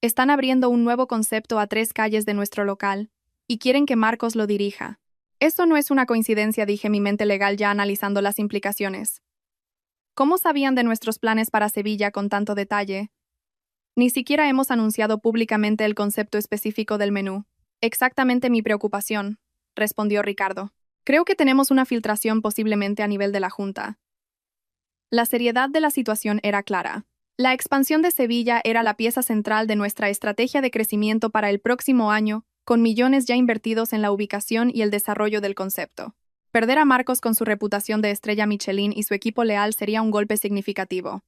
Están abriendo un nuevo concepto a 3 calles de nuestro local, y quieren que Marcos lo dirija. Eso no es una coincidencia, dije, mi mente legal ya analizando las implicaciones. ¿Cómo sabían de nuestros planes para Sevilla con tanto detalle? Ni siquiera hemos anunciado públicamente el concepto específico del menú. Exactamente mi preocupación, respondió Ricardo. Creo que tenemos una filtración, posiblemente a nivel de la Junta. La seriedad de la situación era clara. La expansión de Sevilla era la pieza central de nuestra estrategia de crecimiento para el próximo año, con millones ya invertidos en la ubicación y el desarrollo del concepto. Perder a Marcos con su reputación de estrella Michelin y su equipo leal sería un golpe significativo.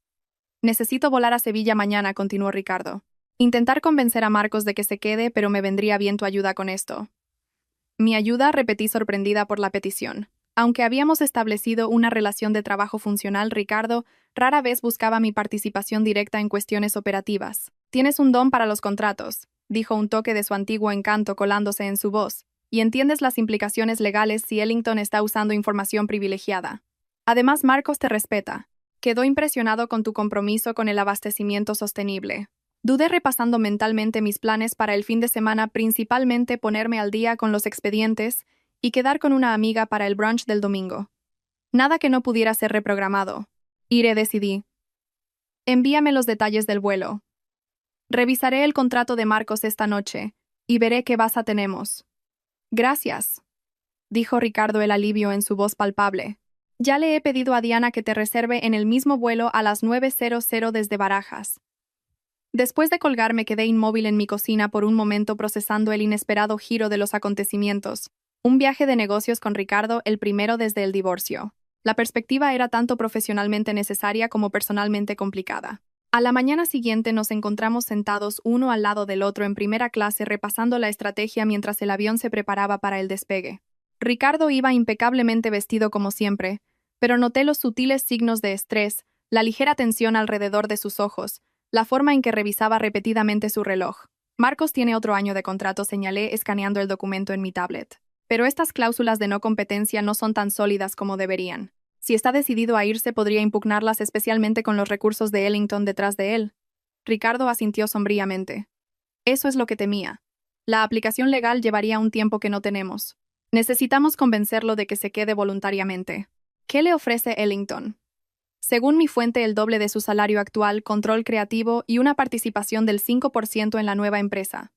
Necesito volar a Sevilla mañana, continuó Ricardo. Intentar convencer a Marcos de que se quede, pero me vendría bien tu ayuda con esto. Mi ayuda, repetí, sorprendida por la petición. Aunque habíamos establecido una relación de trabajo funcional, Ricardo rara vez buscaba mi participación directa en cuestiones operativas. Tienes un don para los contratos, dijo, un toque de su antiguo encanto colándose en su voz, y entiendes las implicaciones legales si Ellington está usando información privilegiada. Además, Marcos te respeta. Quedó impresionado con tu compromiso con el abastecimiento sostenible. Dudé, repasando mentalmente mis planes para el fin de semana, principalmente ponerme al día con los expedientes y quedar con una amiga para el brunch del domingo. Nada que no pudiera ser reprogramado. Iré, decidí. Envíame los detalles del vuelo. Revisaré el contrato de Marcos esta noche y veré qué baza tenemos. Gracias, dijo Ricardo, el alivio en su voz palpable. Ya le he pedido a Diana que te reserve en el mismo vuelo a las 9:00 desde Barajas. Después de colgar me quedé inmóvil en mi cocina por un momento procesando el inesperado giro de los acontecimientos. Un viaje de negocios con Ricardo, el primero desde el divorcio. La perspectiva era tanto profesionalmente necesaria como personalmente complicada. A la mañana siguiente nos encontramos sentados uno al lado del otro en primera clase repasando la estrategia mientras el avión se preparaba para el despegue. Ricardo iba impecablemente vestido como siempre, pero noté los sutiles signos de estrés, la ligera tensión alrededor de sus ojos, la forma en que revisaba repetidamente su reloj. Marcos tiene otro año de contrato, señalé escaneando el documento en mi tablet. Pero estas cláusulas de no competencia no son tan sólidas como deberían. Si está decidido a irse, podría impugnarlas, especialmente con los recursos de Ellington detrás de él. Ricardo asintió sombríamente. Eso es lo que temía. La aplicación legal llevaría un tiempo que no tenemos. Necesitamos convencerlo de que se quede voluntariamente. ¿Qué le ofrece Ellington? Según mi fuente, el doble de su salario actual, control creativo y una participación del 5% en la nueva empresa.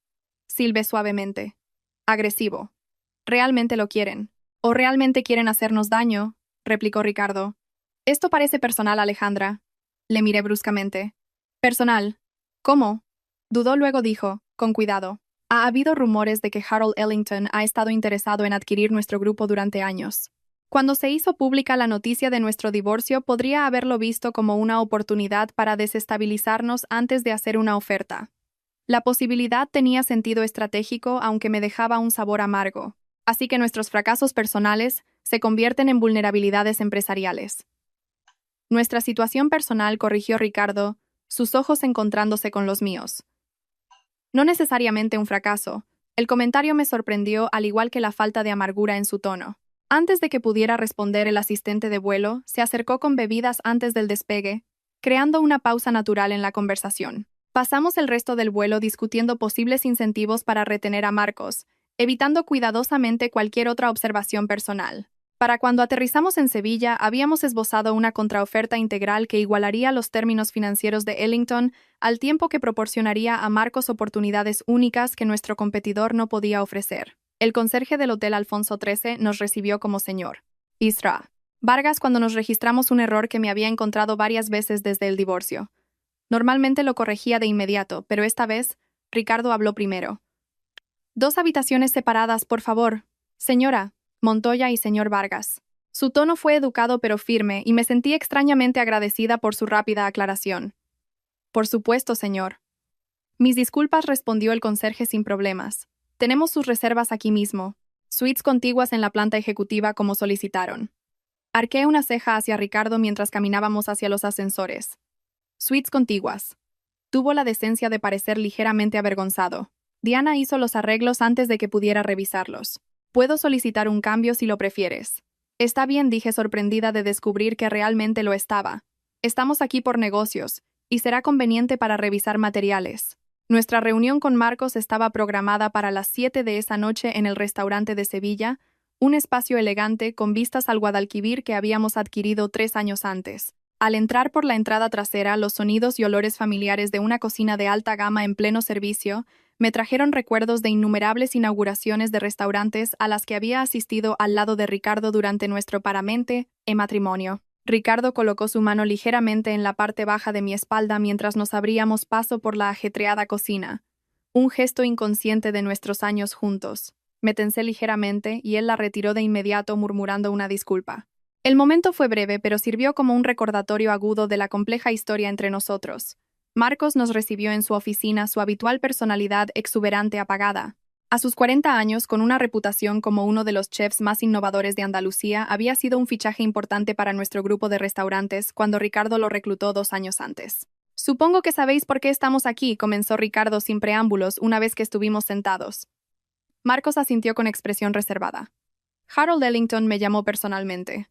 Silbé suavemente. Agresivo. ¿Realmente lo quieren? ¿O realmente quieren hacernos daño?, replicó Ricardo. Esto parece personal, Alejandra. Le miré bruscamente. ¿Personal? ¿Cómo? Dudó, luego dijo, con cuidado. Ha habido rumores de que Harold Ellington ha estado interesado en adquirir nuestro grupo durante años. Cuando se hizo pública la noticia de nuestro divorcio, podría haberlo visto como una oportunidad para desestabilizarnos antes de hacer una oferta. La posibilidad tenía sentido estratégico, aunque me dejaba un sabor amargo. Así que nuestros fracasos personales se convierten en vulnerabilidades empresariales. Nuestra situación personal, corrigió Ricardo, sus ojos encontrándose con los míos. No necesariamente un fracaso. El comentario me sorprendió, al igual que la falta de amargura en su tono. Antes de que pudiera responder, el asistente de vuelo se acercó con bebidas antes del despegue, creando una pausa natural en la conversación. Pasamos el resto del vuelo discutiendo posibles incentivos para retener a Marcos, evitando cuidadosamente cualquier otra observación personal. Para cuando aterrizamos en Sevilla, habíamos esbozado una contraoferta integral que igualaría los términos financieros de Ellington, al tiempo que proporcionaría a Marcos oportunidades únicas que nuestro competidor no podía ofrecer. El conserje del Hotel Alfonso XIII nos recibió como señor Isra Vargas cuando nos registramos, un error que me había encontrado varias veces desde el divorcio. Normalmente lo corregía de inmediato, pero esta vez Ricardo habló primero. 2 habitaciones separadas, por favor. Señora Montoya y señor Vargas. Su tono fue educado pero firme, y me sentí extrañamente agradecida por su rápida aclaración. Por supuesto, señor. Mis disculpas, respondió el conserje sin problemas. Tenemos sus reservas aquí mismo. Suites contiguas en la planta ejecutiva como solicitaron. Arqué una ceja hacia Ricardo mientras caminábamos hacia los ascensores. Suites contiguas. Tuvo la decencia de parecer ligeramente avergonzado. Diana hizo los arreglos antes de que pudiera revisarlos. Puedo solicitar un cambio si lo prefieres. Está bien, dije, sorprendida de descubrir que realmente lo estaba. Estamos aquí por negocios, y será conveniente para revisar materiales. Nuestra reunión con Marcos estaba programada para las 7 de esa noche en el restaurante de Sevilla, un espacio elegante con vistas al Guadalquivir que habíamos adquirido 3 años antes. Al entrar por la entrada trasera, los sonidos y olores familiares de una cocina de alta gama en pleno servicio me trajeron recuerdos de innumerables inauguraciones de restaurantes a las que había asistido al lado de Ricardo durante nuestro paramente e matrimonio. Ricardo colocó su mano ligeramente en la parte baja de mi espalda mientras nos abríamos paso por la ajetreada cocina, un gesto inconsciente de nuestros años juntos. Me tensé ligeramente y él la retiró de inmediato murmurando una disculpa. El momento fue breve, pero sirvió como un recordatorio agudo de la compleja historia entre nosotros. Marcos nos recibió en su oficina, su habitual personalidad exuberante apagada. A sus 40 años, con una reputación como uno de los chefs más innovadores de Andalucía, había sido un fichaje importante para nuestro grupo de restaurantes cuando Ricardo lo reclutó 2 años antes. Supongo que sabéis por qué estamos aquí, comenzó Ricardo sin preámbulos una vez que estuvimos sentados. Marcos asintió con expresión reservada. Harold Ellington me llamó personalmente.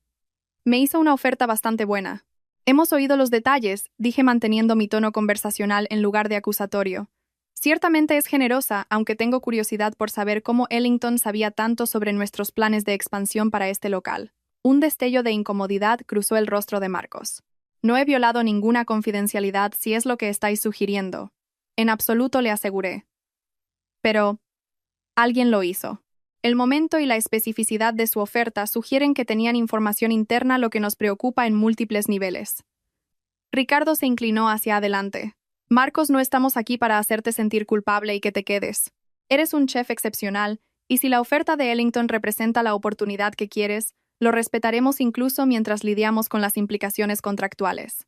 Me hizo una oferta bastante buena. Hemos oído los detalles, dije manteniendo mi tono conversacional en lugar de acusatorio. Ciertamente es generosa, aunque tengo curiosidad por saber cómo Ellington sabía tanto sobre nuestros planes de expansión para este local. Un destello de incomodidad cruzó el rostro de Marcos. No he violado ninguna confidencialidad, si es lo que estáis sugiriendo. En absoluto, le aseguré. Pero alguien lo hizo. El momento y la especificidad de su oferta sugieren que tenían información interna, lo que nos preocupa en múltiples niveles. Ricardo se inclinó hacia adelante. Marcos, no estamos aquí para hacerte sentir culpable y que te quedes. Eres un chef excepcional, y si la oferta de Ellington representa la oportunidad que quieres, lo respetaremos incluso mientras lidiamos con las implicaciones contractuales.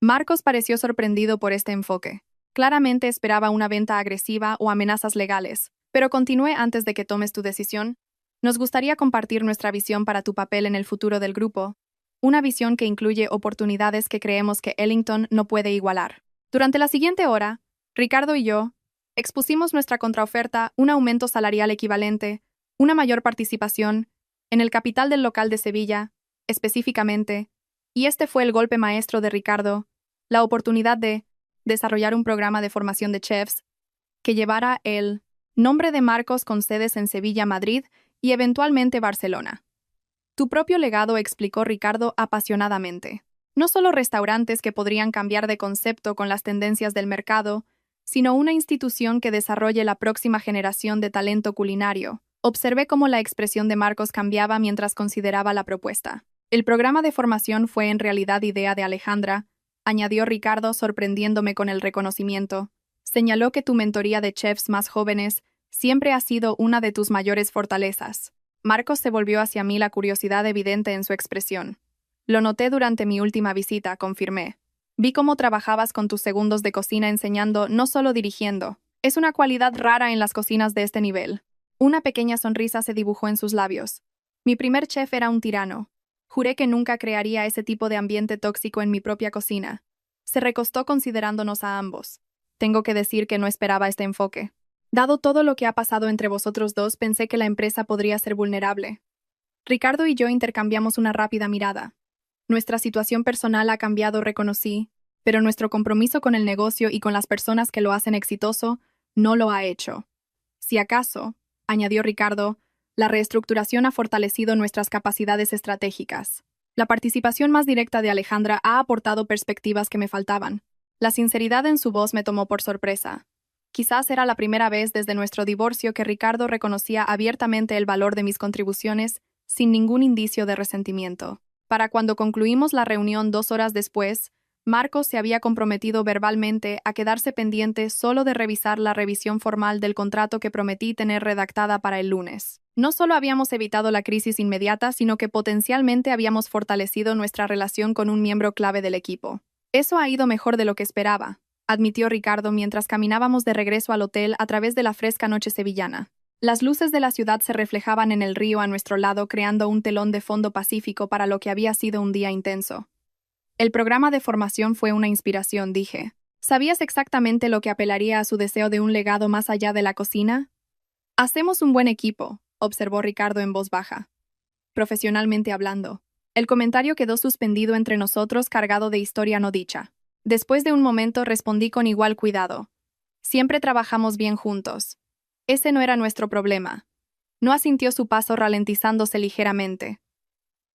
Marcos pareció sorprendido por este enfoque. Claramente esperaba una venta agresiva o amenazas legales, pero continué antes de que tomes tu decisión. Nos gustaría compartir nuestra visión para tu papel en el futuro del grupo, una visión que incluye oportunidades que creemos que Ellington no puede igualar. Durante la siguiente hora, Ricardo y yo expusimos nuestra contraoferta, un aumento salarial equivalente, una mayor participación en el capital del local de Sevilla, específicamente, y este fue el golpe maestro de Ricardo, la oportunidad de desarrollar un programa de formación de chefs que llevara el nombre de Marcos con sedes en Sevilla, Madrid y eventualmente Barcelona. Tu propio legado, explicó Ricardo apasionadamente. No solo restaurantes que podrían cambiar de concepto con las tendencias del mercado, sino una institución que desarrolle la próxima generación de talento culinario. Observé cómo la expresión de Marcos cambiaba mientras consideraba la propuesta. El programa de formación fue en realidad idea de Alejandra, añadió Ricardo, sorprendiéndome con el reconocimiento. Señaló que tu mentoría de chefs más jóvenes siempre ha sido una de tus mayores fortalezas. Marcos se volvió hacia mí, la curiosidad evidente en su expresión. Lo noté durante mi última visita, confirmé. Vi cómo trabajabas con tus segundos de cocina enseñando, no solo dirigiendo. Es una cualidad rara en las cocinas de este nivel. Una pequeña sonrisa se dibujó en sus labios. Mi primer chef era un tirano. Juré que nunca crearía ese tipo de ambiente tóxico en mi propia cocina. Se recostó considerándonos a ambos. Tengo que decir que no esperaba este enfoque. Dado todo lo que ha pasado entre vosotros dos, pensé que la empresa podría ser vulnerable. Ricardo y yo intercambiamos una rápida mirada. Nuestra situación personal ha cambiado, reconocí, pero nuestro compromiso con el negocio y con las personas que lo hacen exitoso no lo ha hecho. Si acaso, añadió Ricardo, la reestructuración ha fortalecido nuestras capacidades estratégicas. La participación más directa de Alejandra ha aportado perspectivas que me faltaban. La sinceridad en su voz me tomó por sorpresa. Quizás era la primera vez desde nuestro divorcio que Ricardo reconocía abiertamente el valor de mis contribuciones sin ningún indicio de resentimiento. Para cuando concluimos la reunión 2 horas después, Marcos se había comprometido verbalmente a quedarse pendiente solo de revisar la revisión formal del contrato que prometí tener redactada para el lunes. No solo habíamos evitado la crisis inmediata, sino que potencialmente habíamos fortalecido nuestra relación con un miembro clave del equipo. Eso ha ido mejor de lo que esperaba, admitió Ricardo mientras caminábamos de regreso al hotel a través de la fresca noche sevillana. Las luces de la ciudad se reflejaban en el río a nuestro lado, creando un telón de fondo pacífico para lo que había sido un día intenso. El programa de formación fue una inspiración, dije. ¿Sabías exactamente lo que apelaría a su deseo de un legado más allá de la cocina? Hacemos un buen equipo, observó Ricardo en voz baja. Profesionalmente hablando. El comentario quedó suspendido entre nosotros, cargado de historia no dicha. Después de un momento respondí con igual cuidado. Siempre trabajamos bien juntos. Ese no era nuestro problema. No asintió, su paso ralentizándose ligeramente.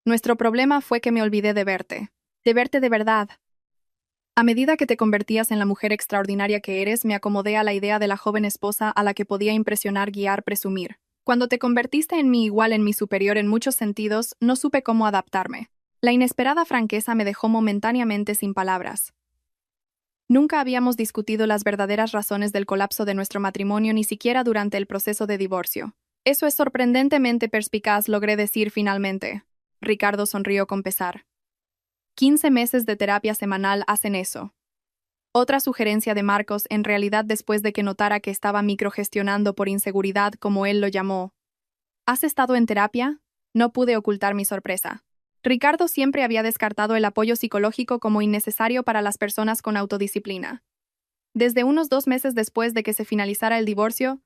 Nuestro problema fue que me olvidé de verte de verdad. A medida que te convertías en la mujer extraordinaria que eres, me acomodé a la idea de la joven esposa a la que podía impresionar, guiar, presumir. Cuando te convertiste en mi igual, en mi superior en muchos sentidos, no supe cómo adaptarme. La inesperada franqueza me dejó momentáneamente sin palabras. Nunca habíamos discutido las verdaderas razones del colapso de nuestro matrimonio, ni siquiera durante el proceso de divorcio. Eso es sorprendentemente perspicaz, logré decir finalmente. Ricardo sonrió con pesar. 15 meses de terapia semanal hacen eso. Otra sugerencia de Marcos, en realidad después de que notara que estaba microgestionando por inseguridad, como él lo llamó. ¿Has estado en terapia? No pude ocultar mi sorpresa. Ricardo siempre había descartado el apoyo psicológico como innecesario para las personas con autodisciplina. Desde unos 2 meses después de que se finalizara el divorcio,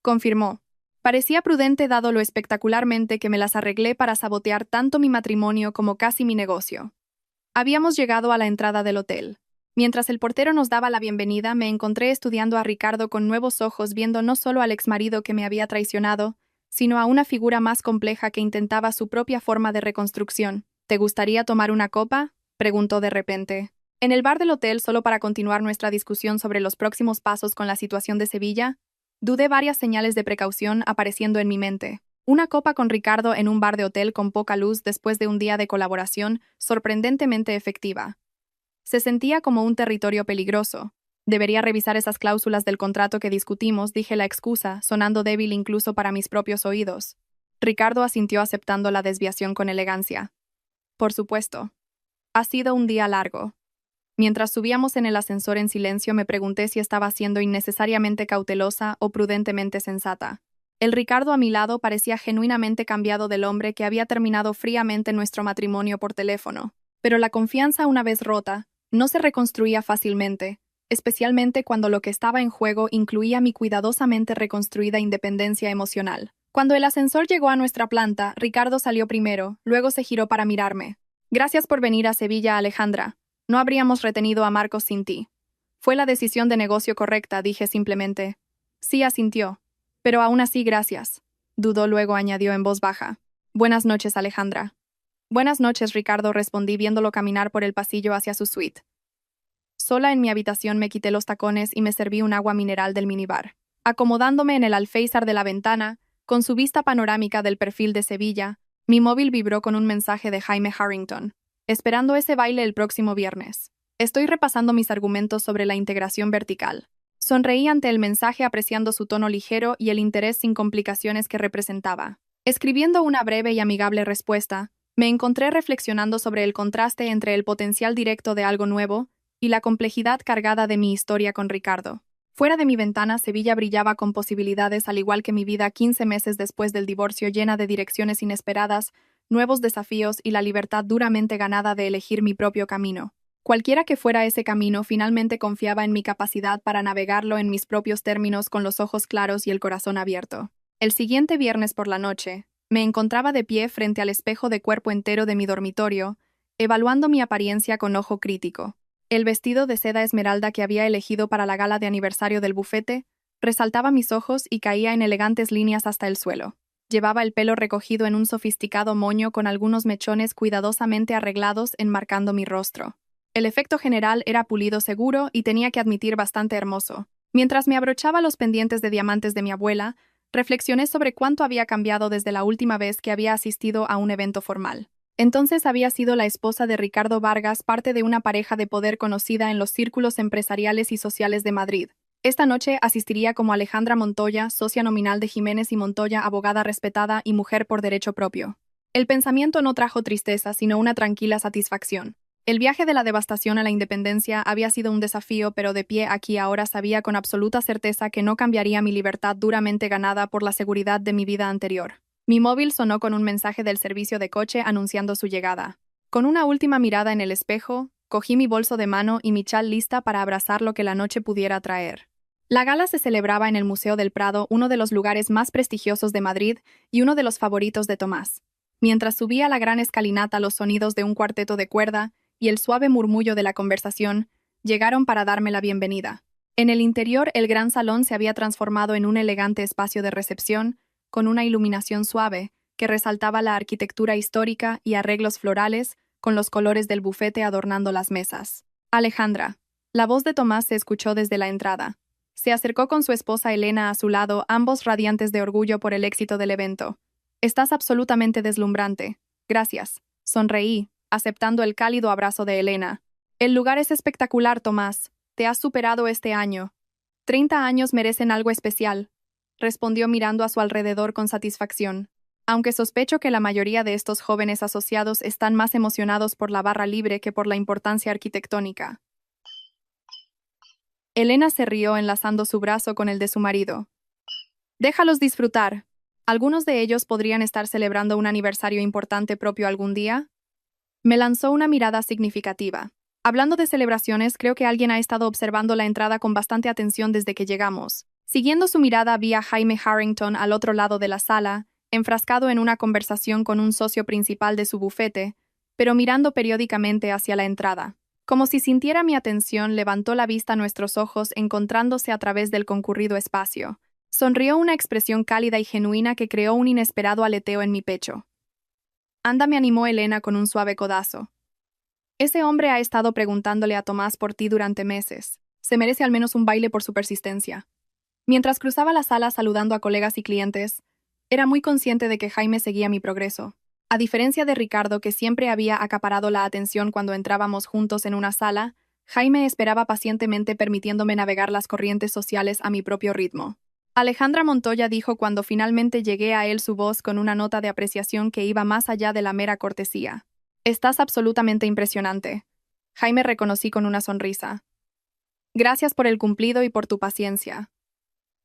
confirmó. Parecía prudente dado lo espectacularmente que me las arreglé para sabotear tanto mi matrimonio como casi mi negocio. Habíamos llegado a la entrada del hotel. Mientras el portero nos daba la bienvenida, me encontré estudiando a Ricardo con nuevos ojos, viendo no solo al exmarido que me había traicionado, sino a una figura más compleja que intentaba su propia forma de reconstrucción. ¿Te gustaría tomar una copa?, preguntó de repente. En el bar del hotel, solo para continuar nuestra discusión sobre los próximos pasos con la situación de Sevilla, dudé, varias señales de precaución apareciendo en mi mente. Una copa con Ricardo en un bar de hotel con poca luz después de un día de colaboración sorprendentemente efectiva. Se sentía como un territorio peligroso. Debería revisar esas cláusulas del contrato que discutimos, dije la excusa, sonando débil incluso para mis propios oídos. Ricardo asintió aceptando la desviación con elegancia. Por supuesto. Ha sido un día largo. Mientras subíamos en el ascensor en silencio, me pregunté si estaba siendo innecesariamente cautelosa o prudentemente sensata. El Ricardo a mi lado parecía genuinamente cambiado del hombre que había terminado fríamente nuestro matrimonio por teléfono. Pero la confianza, una vez rota, no se reconstruía fácilmente, especialmente cuando lo que estaba en juego incluía mi cuidadosamente reconstruida independencia emocional. Cuando el ascensor llegó a nuestra planta, Ricardo salió primero, luego se giró para mirarme. Gracias por venir a Sevilla, Alejandra. No habríamos retenido a Marcos sin ti. Fue la decisión de negocio correcta, dije simplemente. Sí, asintió. Pero aún así, gracias. Dudó, luego añadió en voz baja. Buenas noches, Alejandra. Buenas noches, Ricardo, respondí viéndolo caminar por el pasillo hacia su suite. Sola en mi habitación me quité los tacones y me serví un agua mineral del minibar. Acomodándome en el alféizar de la ventana, con su vista panorámica del perfil de Sevilla, mi móvil vibró con un mensaje de Jaime Harrington. Esperando ese baile el próximo viernes. Estoy repasando mis argumentos sobre la integración vertical. Sonreí ante el mensaje apreciando su tono ligero y el interés sin complicaciones que representaba. Escribiendo una breve y amigable respuesta, me encontré reflexionando sobre el contraste entre el potencial directo de algo nuevo y la complejidad cargada de mi historia con Ricardo. Fuera de mi ventana, Sevilla brillaba con posibilidades, al igual que mi vida 15 meses después del divorcio, llena de direcciones inesperadas, nuevos desafíos y la libertad duramente ganada de elegir mi propio camino. Cualquiera que fuera ese camino, finalmente confiaba en mi capacidad para navegarlo en mis propios términos con los ojos claros y el corazón abierto. El siguiente viernes por la noche, me encontraba de pie frente al espejo de cuerpo entero de mi dormitorio, evaluando mi apariencia con ojo crítico. El vestido de seda esmeralda que había elegido para la gala de aniversario del bufete resaltaba mis ojos y caía en elegantes líneas hasta el suelo. Llevaba el pelo recogido en un sofisticado moño con algunos mechones cuidadosamente arreglados enmarcando mi rostro. El efecto general era pulido, seguro y, tenía que admitir, bastante hermoso. Mientras me abrochaba los pendientes de diamantes de mi abuela, reflexioné sobre cuánto había cambiado desde la última vez que había asistido a un evento formal. Entonces había sido la esposa de Ricardo Vargas, parte de una pareja de poder conocida en los círculos empresariales y sociales de Madrid. Esta noche asistiría como Alejandra Montoya, socia nominal de Jiménez y Montoya, abogada respetada y mujer por derecho propio. El pensamiento no trajo tristeza, sino una tranquila satisfacción. El viaje de la devastación a la independencia había sido un desafío, pero de pie aquí ahora sabía con absoluta certeza que no cambiaría mi libertad duramente ganada por la seguridad de mi vida anterior. Mi móvil sonó con un mensaje del servicio de coche anunciando su llegada. Con una última mirada en el espejo, cogí mi bolso de mano y mi chal lista para abrazar lo que la noche pudiera traer. La gala se celebraba en el Museo del Prado, uno de los lugares más prestigiosos de Madrid y uno de los favoritos de Tomás. Mientras subía la gran escalinata, los sonidos de un cuarteto de cuerda y el suave murmullo de la conversación llegaron para darme la bienvenida. En el interior, el gran salón se había transformado en un elegante espacio de recepción, con una iluminación suave que resaltaba la arquitectura histórica y arreglos florales, con los colores del bufete adornando las mesas. Alejandra. La voz de Tomás se escuchó desde la entrada. Se acercó con su esposa Elena a su lado, ambos radiantes de orgullo por el éxito del evento. Estás absolutamente deslumbrante. Gracias. Sonreí, aceptando el cálido abrazo de Elena. El lugar es espectacular, Tomás. Te has superado este año. 30 años merecen algo especial, respondió mirando a su alrededor con satisfacción. Aunque sospecho que la mayoría de estos jóvenes asociados están más emocionados por la barra libre que por la importancia arquitectónica. Elena se rió enlazando su brazo con el de su marido. Déjalos disfrutar. ¿Algunos de ellos podrían estar celebrando un aniversario importante propio algún día? Me lanzó una mirada significativa. Hablando de celebraciones, creo que alguien ha estado observando la entrada con bastante atención desde que llegamos. Siguiendo su mirada vi a Jaime Harrington al otro lado de la sala, enfrascado en una conversación con un socio principal de su bufete, pero mirando periódicamente hacia la entrada. Como si sintiera mi atención, levantó la vista a nuestros ojos, encontrándose a través del concurrido espacio. Sonrió, una expresión cálida y genuina que creó un inesperado aleteo en mi pecho. Anda, me animó Elena con un suave codazo. Ese hombre ha estado preguntándole a Tomás por ti durante meses. Se merece al menos un baile por su persistencia. Mientras cruzaba la sala saludando a colegas y clientes, Era muy consciente de que Jaime seguía mi progreso. A diferencia de Ricardo, que siempre había acaparado la atención cuando entrábamos juntos en una sala, Jaime esperaba pacientemente permitiéndome navegar las corrientes sociales a mi propio ritmo. Alejandra Montoya dijo cuando finalmente llegué a él su voz con una nota de apreciación que iba más allá de la mera cortesía. Estás absolutamente impresionante. Jaime reconocí con una sonrisa. Gracias por el cumplido y por tu paciencia.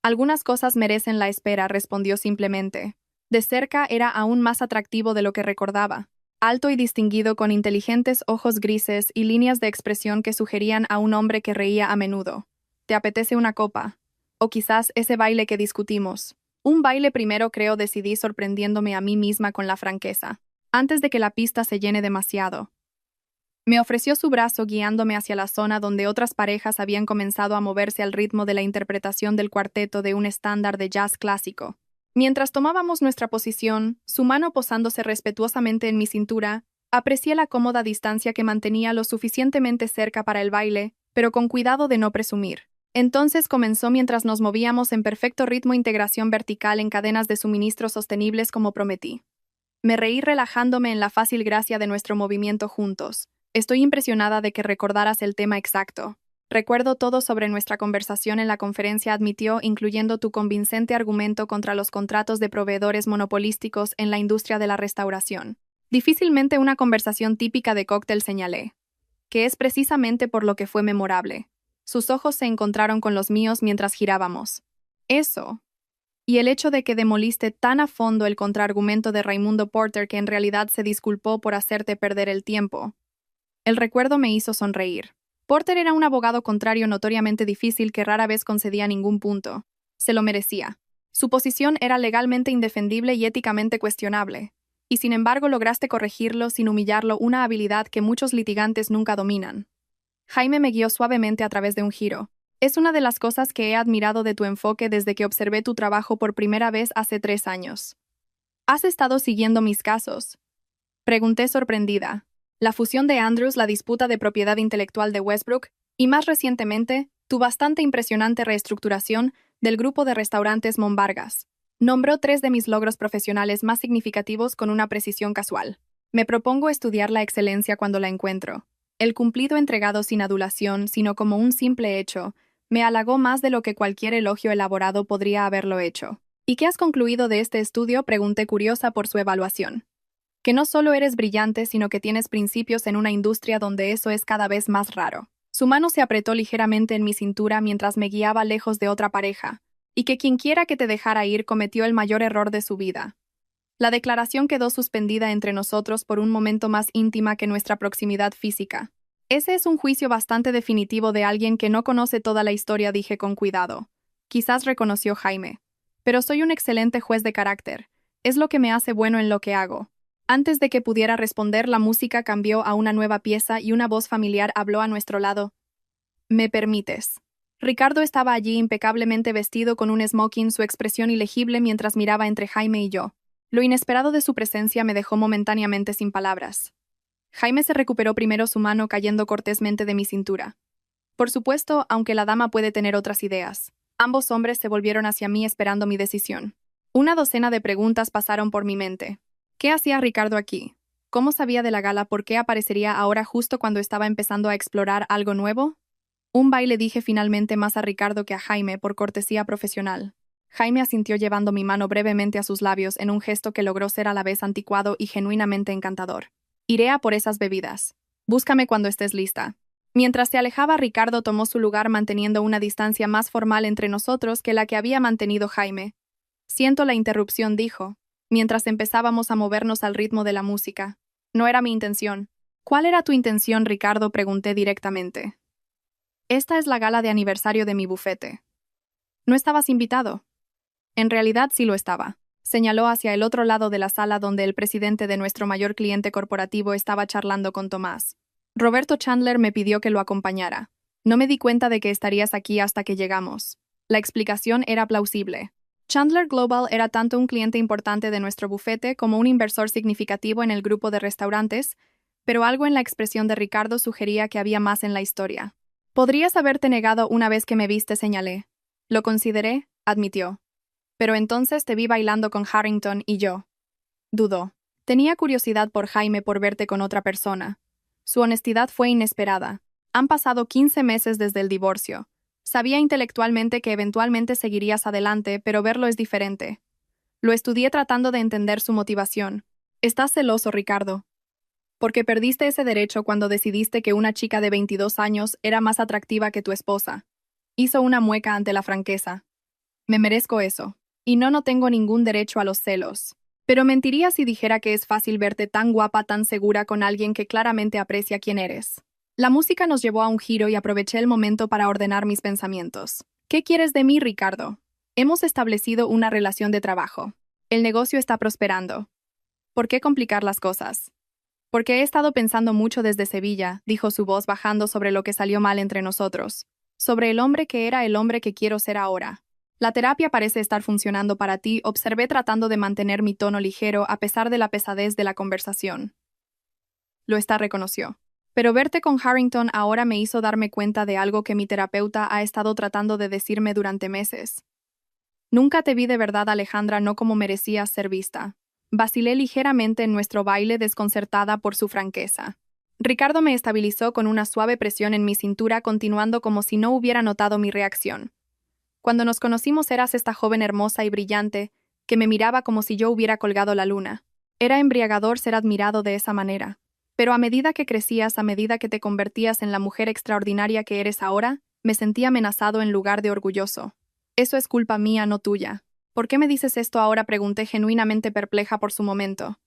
Algunas cosas merecen la espera, respondió simplemente. De cerca era aún más atractivo de lo que recordaba. Alto y distinguido, con inteligentes ojos grises y líneas de expresión que sugerían a un hombre que reía a menudo. ¿Te apetece una copa? O quizás ese baile que discutimos. Un baile primero, creo, decidí, sorprendiéndome a mí misma con la franqueza. Antes de que la pista se llene demasiado. Me ofreció su brazo guiándome hacia la zona donde otras parejas habían comenzado a moverse al ritmo de la interpretación del cuarteto de un estándar de jazz clásico. Mientras tomábamos nuestra posición, su mano posándose respetuosamente en mi cintura, aprecié la cómoda distancia que mantenía lo suficientemente cerca para el baile, pero con cuidado de no presumir. Entonces comenzó mientras nos movíamos en perfecto ritmo, integración vertical en cadenas de suministro sostenibles como prometí. Me reí relajándome en la fácil gracia de nuestro movimiento juntos. Estoy impresionada de que recordaras el tema exacto. Recuerdo todo sobre nuestra conversación en la conferencia, admitió, incluyendo tu convincente argumento contra los contratos de proveedores monopolísticos en la industria de la restauración. Difícilmente una conversación típica de cóctel, señalé. Que es precisamente por lo que fue memorable. Sus ojos se encontraron con los míos mientras girábamos. Eso. Y el hecho de que demoliste tan a fondo el contraargumento de Raimundo Porter que en realidad se disculpó por hacerte perder el tiempo. El recuerdo me hizo sonreír. Porter era un abogado contrario notoriamente difícil que rara vez concedía ningún punto. Se lo merecía. Su posición era legalmente indefendible y éticamente cuestionable. Y sin embargo lograste corregirlo sin humillarlo, una habilidad que muchos litigantes nunca dominan. Jaime me guió suavemente a través de un giro. Es una de las cosas que he admirado de tu enfoque desde que observé tu trabajo por primera vez hace 3 años. ¿Has estado siguiendo mis casos? Pregunté sorprendida. La fusión de Andrews, la disputa de propiedad intelectual de Westbrook y, más recientemente, tu bastante impresionante reestructuración del grupo de restaurantes Monvargas. Nombró 3 de mis logros profesionales más significativos con una precisión casual. Me propongo estudiar la excelencia cuando la encuentro. El cumplido entregado sin adulación, sino como un simple hecho, me halagó más de lo que cualquier elogio elaborado podría haberlo hecho. ¿Y qué has concluido de este estudio?, pregunté, curiosa por su evaluación. Que no solo eres brillante, sino que tienes principios en una industria donde eso es cada vez más raro. Su mano se apretó ligeramente en mi cintura mientras me guiaba lejos de otra pareja, y que quienquiera que te dejara ir cometió el mayor error de su vida. La declaración quedó suspendida entre nosotros por un momento, más íntima que nuestra proximidad física. Ese es un juicio bastante definitivo de alguien que no conoce toda la historia, dije con cuidado. Quizás, reconoció Jaime. Pero soy un excelente juez de carácter. Es lo que me hace bueno en lo que hago. Antes de que pudiera responder, la música cambió a una nueva pieza y una voz familiar habló a nuestro lado. ¿Me permites? Ricardo estaba allí, impecablemente vestido con un smoking, su expresión ilegible mientras miraba entre Jaime y yo. Lo inesperado de su presencia me dejó momentáneamente sin palabras. Jaime se recuperó primero, su mano cayendo cortésmente de mi cintura. Por supuesto, aunque la dama puede tener otras ideas. Ambos hombres se volvieron hacia mí esperando mi decisión. Una docena de preguntas pasaron por mi mente. ¿Qué hacía Ricardo aquí? ¿Cómo sabía de la gala? ¿Por qué aparecería ahora justo cuando estaba empezando a explorar algo nuevo? Un baile, dije finalmente, más a Ricardo que a Jaime, por cortesía profesional. Jaime asintió, llevando mi mano brevemente a sus labios en un gesto que logró ser a la vez anticuado y genuinamente encantador. Iré a por esas bebidas. Búscame cuando estés lista. Mientras se alejaba, Ricardo tomó su lugar, manteniendo una distancia más formal entre nosotros que la que había mantenido Jaime. Siento la interrupción, dijo, mientras empezábamos a movernos al ritmo de la música. No era mi intención. ¿Cuál era tu intención, Ricardo?, pregunté directamente. Esta es la gala de aniversario de mi bufete. ¿No estabas invitado? En realidad sí lo estaba. Señaló hacia el otro lado de la sala, donde el presidente de nuestro mayor cliente corporativo estaba charlando con Tomás. Roberto Chandler me pidió que lo acompañara. No me di cuenta de que estarías aquí hasta que llegamos. La explicación era plausible. Chandler Global era tanto un cliente importante de nuestro bufete como un inversor significativo en el grupo de restaurantes, pero algo en la expresión de Ricardo sugería que había más en la historia. Podrías haberte negado una vez que me viste, señalé. Lo consideré, admitió. Pero entonces te vi bailando con Harrington y yo. Dudó. Tenía curiosidad por Jaime por verte con otra persona. Su honestidad fue inesperada. Han pasado 15 meses desde el divorcio. Sabía intelectualmente que eventualmente seguirías adelante, pero verlo es diferente. Lo estudié tratando de entender su motivación. Estás celoso, Ricardo. Porque perdiste ese derecho cuando decidiste que una chica de 22 años era más atractiva que tu esposa. Hizo una mueca ante la franqueza. Me merezco eso. Y no tengo ningún derecho a los celos. Pero mentiría si dijera que es fácil verte tan guapa, tan segura con alguien que claramente aprecia quién eres. La música nos llevó a un giro y aproveché el momento para ordenar mis pensamientos. ¿Qué quieres de mí, Ricardo? Hemos establecido una relación de trabajo. El negocio está prosperando. ¿Por qué complicar las cosas? Porque he estado pensando mucho desde Sevilla, dijo su voz bajando sobre lo que salió mal entre nosotros. Sobre el hombre que era el hombre que quiero ser ahora. La terapia parece estar funcionando para ti, observé tratando de mantener mi tono ligero a pesar de la pesadez de la conversación. Lo está, reconoció. Pero verte con Harrington ahora me hizo darme cuenta de algo que mi terapeuta ha estado tratando de decirme durante meses. Nunca te vi de verdad, Alejandra, no como merecías ser vista. Vacilé ligeramente en nuestro baile, desconcertada por su franqueza. Ricardo me estabilizó con una suave presión en mi cintura, continuando como si no hubiera notado mi reacción. Cuando nos conocimos eras esta joven hermosa y brillante, que me miraba como si yo hubiera colgado la luna. Era embriagador ser admirado de esa manera. Pero a medida que crecías, a medida que te convertías en la mujer extraordinaria que eres ahora, me sentí amenazado en lugar de orgulloso. Eso es culpa mía, no tuya. ¿Por qué me dices esto ahora?, pregunté genuinamente perpleja por su momento.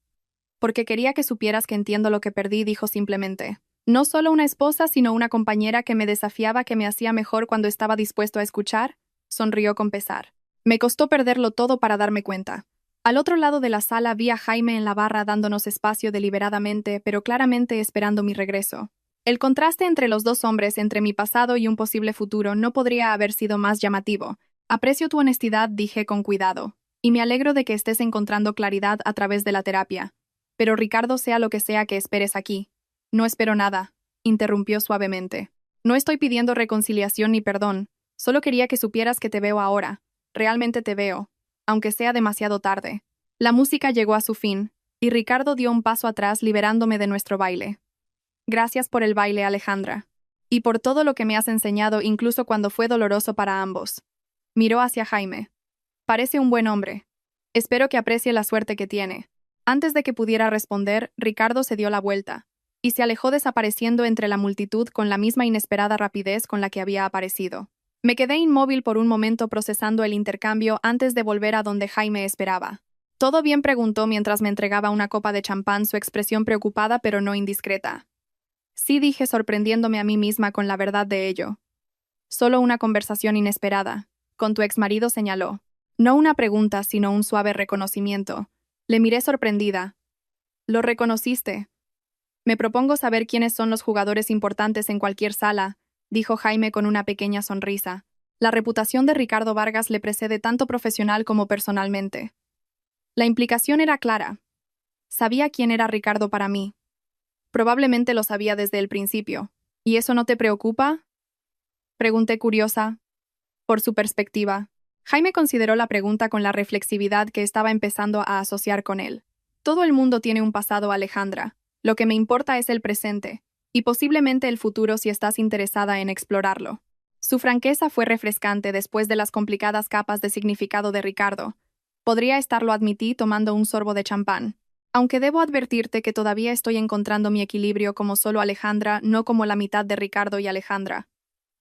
Porque quería que supieras que entiendo lo que perdí, dijo simplemente. No solo una esposa, sino una compañera que me desafiaba, que me hacía mejor cuando estaba dispuesto a escuchar. Sonrió con pesar. Me costó perderlo todo para darme cuenta. Al otro lado de la sala vi a Jaime en la barra dándonos espacio deliberadamente, pero claramente esperando mi regreso. El contraste entre los dos hombres, entre mi pasado y un posible futuro, no podría haber sido más llamativo. Aprecio tu honestidad, dije con cuidado, y me alegro de que estés encontrando claridad a través de la terapia. Pero Ricardo, sea lo que sea que esperes aquí. No espero nada, interrumpió suavemente. No estoy pidiendo reconciliación ni perdón, solo quería que supieras que te veo ahora. Realmente te veo, aunque sea demasiado tarde. La música llegó a su fin, y Ricardo dio un paso atrás liberándome de nuestro baile. Gracias por el baile, Alejandra. Y por todo lo que me has enseñado, incluso cuando fue doloroso para ambos. Miró hacia Jaime. Parece un buen hombre. Espero que aprecie la suerte que tiene. Antes de que pudiera responder, Ricardo se dio la vuelta, y se alejó desapareciendo entre la multitud con la misma inesperada rapidez con la que había aparecido. Me quedé inmóvil por un momento procesando el intercambio antes de volver a donde Jaime esperaba. ¿Todo bien?, preguntó mientras me entregaba una copa de champán, su expresión preocupada pero no indiscreta. Sí, dije, sorprendiéndome a mí misma con la verdad de ello. Solo una conversación inesperada. Con tu exmarido, señaló. No una pregunta, sino un suave reconocimiento. Le miré sorprendida. ¿Lo reconociste? Me propongo saber quiénes son los jugadores importantes en cualquier sala, dijo Jaime con una pequeña sonrisa. La reputación de Ricardo Vargas le precede tanto profesional como personalmente. La implicación era clara. Sabía quién era Ricardo para mí. Probablemente lo sabía desde el principio. ¿Y eso no te preocupa?, pregunté curiosa. Por su perspectiva. Jaime consideró la pregunta con la reflexividad que estaba empezando a asociar con él. Todo el mundo tiene un pasado, Alejandra. Lo que me importa es el presente, y posiblemente el futuro si estás interesada en explorarlo. Su franqueza fue refrescante después de las complicadas capas de significado de Ricardo. Podría estarlo, admití tomando un sorbo de champán. Aunque debo advertirte que todavía estoy encontrando mi equilibrio como solo Alejandra, no como la mitad de Ricardo y Alejandra.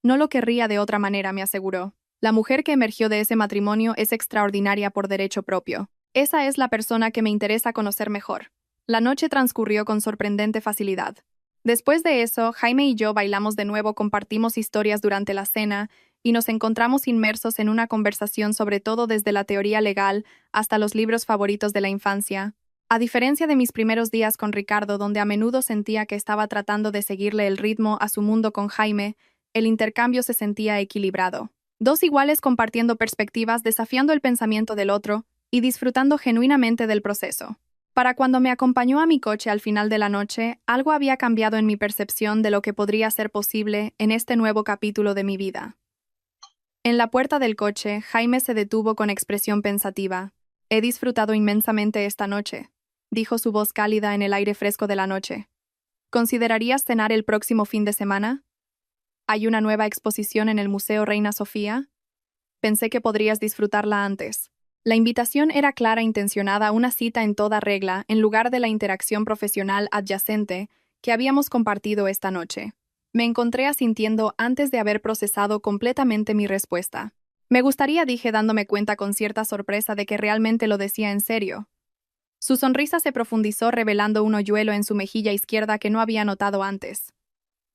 No lo querría de otra manera, me aseguró. La mujer que emergió de ese matrimonio es extraordinaria por derecho propio. Esa es la persona que me interesa conocer mejor. La noche transcurrió con sorprendente facilidad. Después de eso, Jaime y yo bailamos de nuevo, compartimos historias durante la cena y nos encontramos inmersos en una conversación sobre todo desde la teoría legal hasta los libros favoritos de la infancia. A diferencia de mis primeros días con Ricardo, donde a menudo sentía que estaba tratando de seguirle el ritmo a su mundo, con Jaime, el intercambio se sentía equilibrado. Dos iguales compartiendo perspectivas, desafiando el pensamiento del otro y disfrutando genuinamente del proceso. Para cuando me acompañó a mi coche al final de la noche, algo había cambiado en mi percepción de lo que podría ser posible en este nuevo capítulo de mi vida. En la puerta del coche, Jaime se detuvo con expresión pensativa. He disfrutado inmensamente esta noche, dijo su voz cálida en el aire fresco de la noche. ¿Considerarías cenar el próximo fin de semana? ¿Hay una nueva exposición en el Museo Reina Sofía? Pensé que podrías disfrutarla antes. La invitación era clara e intencionada, una cita en toda regla, en lugar de la interacción profesional adyacente que habíamos compartido esta noche. Me encontré asintiendo antes de haber procesado completamente mi respuesta. Me gustaría, dije dándome cuenta con cierta sorpresa de que realmente lo decía en serio. Su sonrisa se profundizó revelando un hoyuelo en su mejilla izquierda que no había notado antes.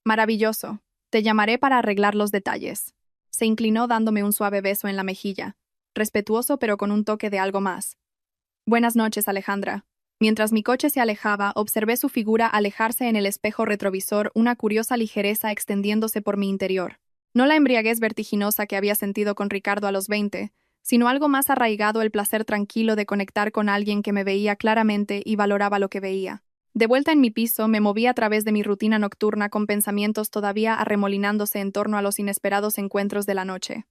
Maravilloso. Te llamaré para arreglar los detalles. Se inclinó dándome un suave beso en la mejilla, respetuoso pero con un toque de algo más. Buenas noches, Alejandra. Mientras mi coche se alejaba, observé su figura alejarse en el espejo retrovisor, una curiosa ligereza extendiéndose por mi interior. No la embriaguez vertiginosa que había sentido con Ricardo a los 20, sino algo más arraigado, el placer tranquilo de conectar con alguien que me veía claramente y valoraba lo que veía. De vuelta en mi piso, me moví a través de mi rutina nocturna con pensamientos todavía arremolinándose en torno a los inesperados encuentros de la noche.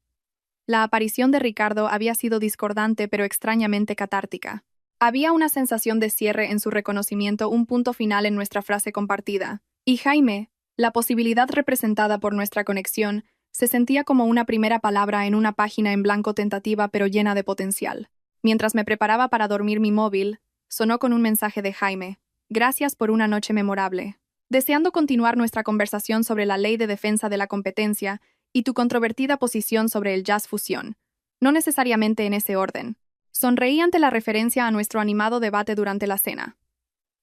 La aparición de Ricardo había sido discordante pero extrañamente catártica. Había una sensación de cierre en su reconocimiento, un punto final en nuestra frase compartida. Y Jaime, la posibilidad representada por nuestra conexión, se sentía como una primera palabra en una página en blanco, tentativa pero llena de potencial. Mientras me preparaba para dormir, mi móvil sonó con un mensaje de Jaime. Gracias por una noche memorable. Deseando continuar nuestra conversación sobre la ley de defensa de la competencia y tu controvertida posición sobre el jazz fusión. No necesariamente en ese orden. Sonreí ante la referencia a nuestro animado debate durante la cena,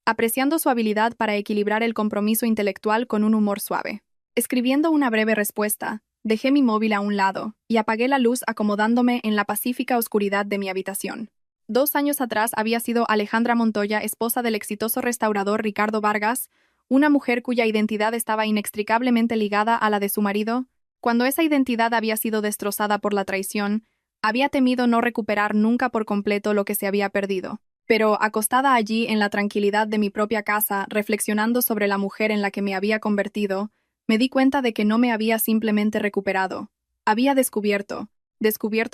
apreciando su habilidad para equilibrar el compromiso intelectual con un humor suave. Escribiendo una breve respuesta, dejé mi móvil a un lado y apagué la luz, acomodándome en la pacífica oscuridad de mi habitación. 2 años atrás había sido Alejandra Montoya, esposa del exitoso restaurador Ricardo Vargas, una mujer cuya identidad estaba inextricablemente ligada a la de su marido. Cuando esa identidad había sido destrozada por la traición, había temido no recuperar nunca por completo lo que se había perdido. Pero, acostada allí en la tranquilidad de mi propia casa, reflexionando sobre la mujer en la que me había convertido, me di cuenta de que no me había simplemente recuperado. Había descubierto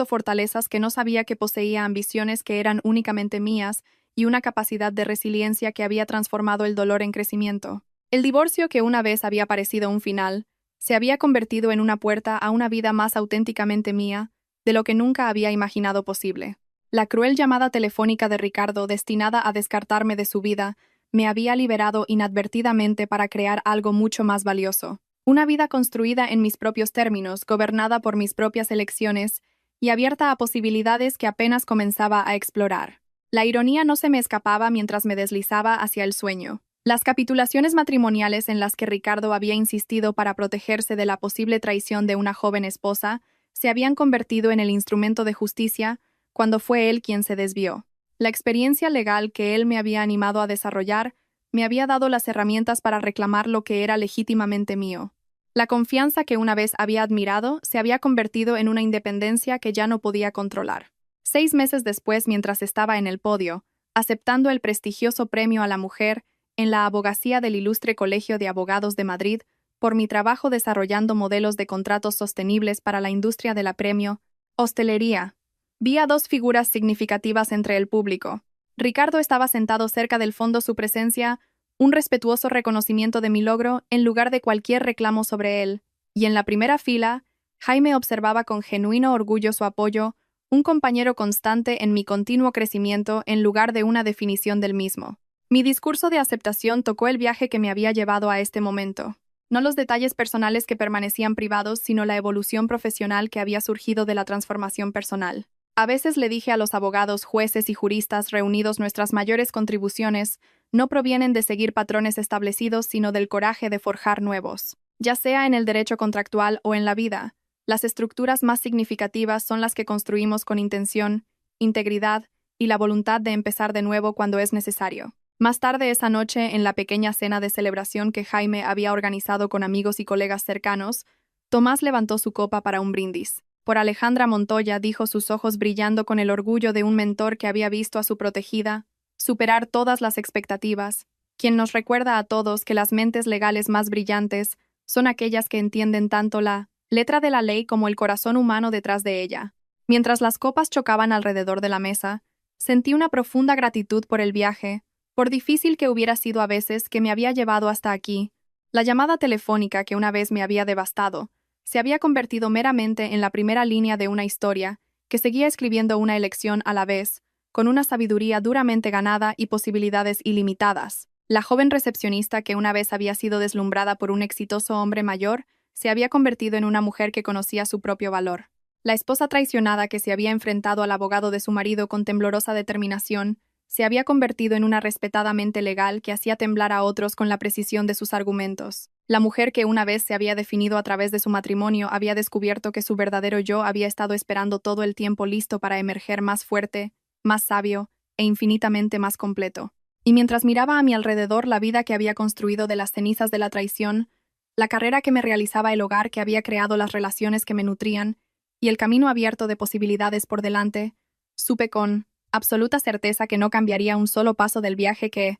fortalezas que no sabía que poseía, ambiciones que eran únicamente mías y una capacidad de resiliencia que había transformado el dolor en crecimiento. El divorcio, que una vez había parecido un final, se había convertido en una puerta a una vida más auténticamente mía, de lo que nunca había imaginado posible. La cruel llamada telefónica de Ricardo, destinada a descartarme de su vida, me había liberado inadvertidamente para crear algo mucho más valioso. Una vida construida en mis propios términos, gobernada por mis propias elecciones y abierta a posibilidades que apenas comenzaba a explorar. La ironía no se me escapaba mientras me deslizaba hacia el sueño. Las capitulaciones matrimoniales en las que Ricardo había insistido para protegerse de la posible traición de una joven esposa se habían convertido en el instrumento de justicia cuando fue él quien se desvió. La experiencia legal que él me había animado a desarrollar me había dado las herramientas para reclamar lo que era legítimamente mío. La confianza que una vez había admirado se había convertido en una independencia que ya no podía controlar. 6 meses después, mientras estaba en el podio, aceptando el prestigioso premio a la mujer en la abogacía del Ilustre Colegio de Abogados de Madrid, por mi trabajo desarrollando modelos de contratos sostenibles para la industria de la premio, hostelería, vi a 2 figuras significativas entre el público. Ricardo estaba sentado cerca del fondo, su presencia, un respetuoso reconocimiento de mi logro en lugar de cualquier reclamo sobre él, y en la primera fila, Jaime observaba con genuino orgullo su apoyo, un compañero constante en mi continuo crecimiento en lugar de una definición del mismo. Mi discurso de aceptación tocó el viaje que me había llevado a este momento. No los detalles personales que permanecían privados, sino la evolución profesional que había surgido de la transformación personal. A veces le dije a los abogados, jueces y juristas reunidos: nuestras mayores contribuciones no provienen de seguir patrones establecidos, sino del coraje de forjar nuevos. Ya sea en el derecho contractual o en la vida, las estructuras más significativas son las que construimos con intención, integridad y la voluntad de empezar de nuevo cuando es necesario. Más tarde esa noche, en la pequeña cena de celebración que Jaime había organizado con amigos y colegas cercanos, Tomás levantó su copa para un brindis. Por Alejandra Montoya, dijo, sus ojos brillando con el orgullo de un mentor que había visto a su protegida superar todas las expectativas, quien nos recuerda a todos que las mentes legales más brillantes son aquellas que entienden tanto la letra de la ley como el corazón humano detrás de ella. Mientras las copas chocaban alrededor de la mesa, sentí una profunda gratitud por el viaje, por difícil que hubiera sido a veces que me había llevado hasta aquí. La llamada telefónica que una vez me había devastado, se había convertido meramente en la primera línea de una historia, que seguía escribiendo una elección a la vez, con una sabiduría duramente ganada y posibilidades ilimitadas. La joven recepcionista que una vez había sido deslumbrada por un exitoso hombre mayor, se había convertido en una mujer que conocía su propio valor. La esposa traicionada que se había enfrentado al abogado de su marido con temblorosa determinación, se había convertido en una respetada mente legal que hacía temblar a otros con la precisión de sus argumentos. La mujer que una vez se había definido a través de su matrimonio había descubierto que su verdadero yo había estado esperando todo el tiempo listo para emerger más fuerte, más sabio e infinitamente más completo. Y mientras miraba a mi alrededor la vida que había construido de las cenizas de la traición, la carrera que me realizaba el hogar que había creado las relaciones que me nutrían, y el camino abierto de posibilidades por delante, supe con absoluta certeza que no cambiaría un solo paso del viaje que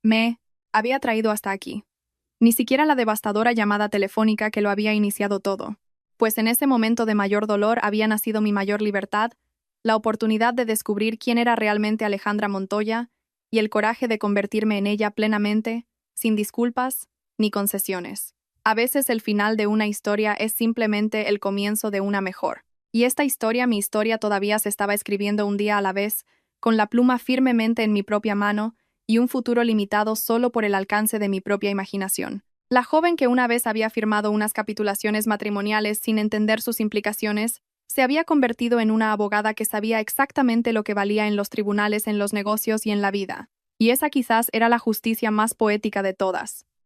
me había traído hasta aquí. Ni siquiera la devastadora llamada telefónica que lo había iniciado todo, pues en ese momento de mayor dolor había nacido mi mayor libertad, la oportunidad de descubrir quién era realmente Alejandra Montoya y el coraje de convertirme en ella plenamente, sin disculpas ni concesiones. A veces el final de una historia es simplemente el comienzo de una mejor. Y esta historia, mi historia, todavía se estaba escribiendo un día a la vez, con la pluma firmemente en mi propia mano y un futuro limitado solo por el alcance de mi propia imaginación. La joven que una vez había firmado unas capitulaciones matrimoniales sin entender sus implicaciones, se había convertido en una abogada que sabía exactamente lo que valía en los tribunales, en los negocios y en la vida. Y esa quizás era la justicia más poética de todas.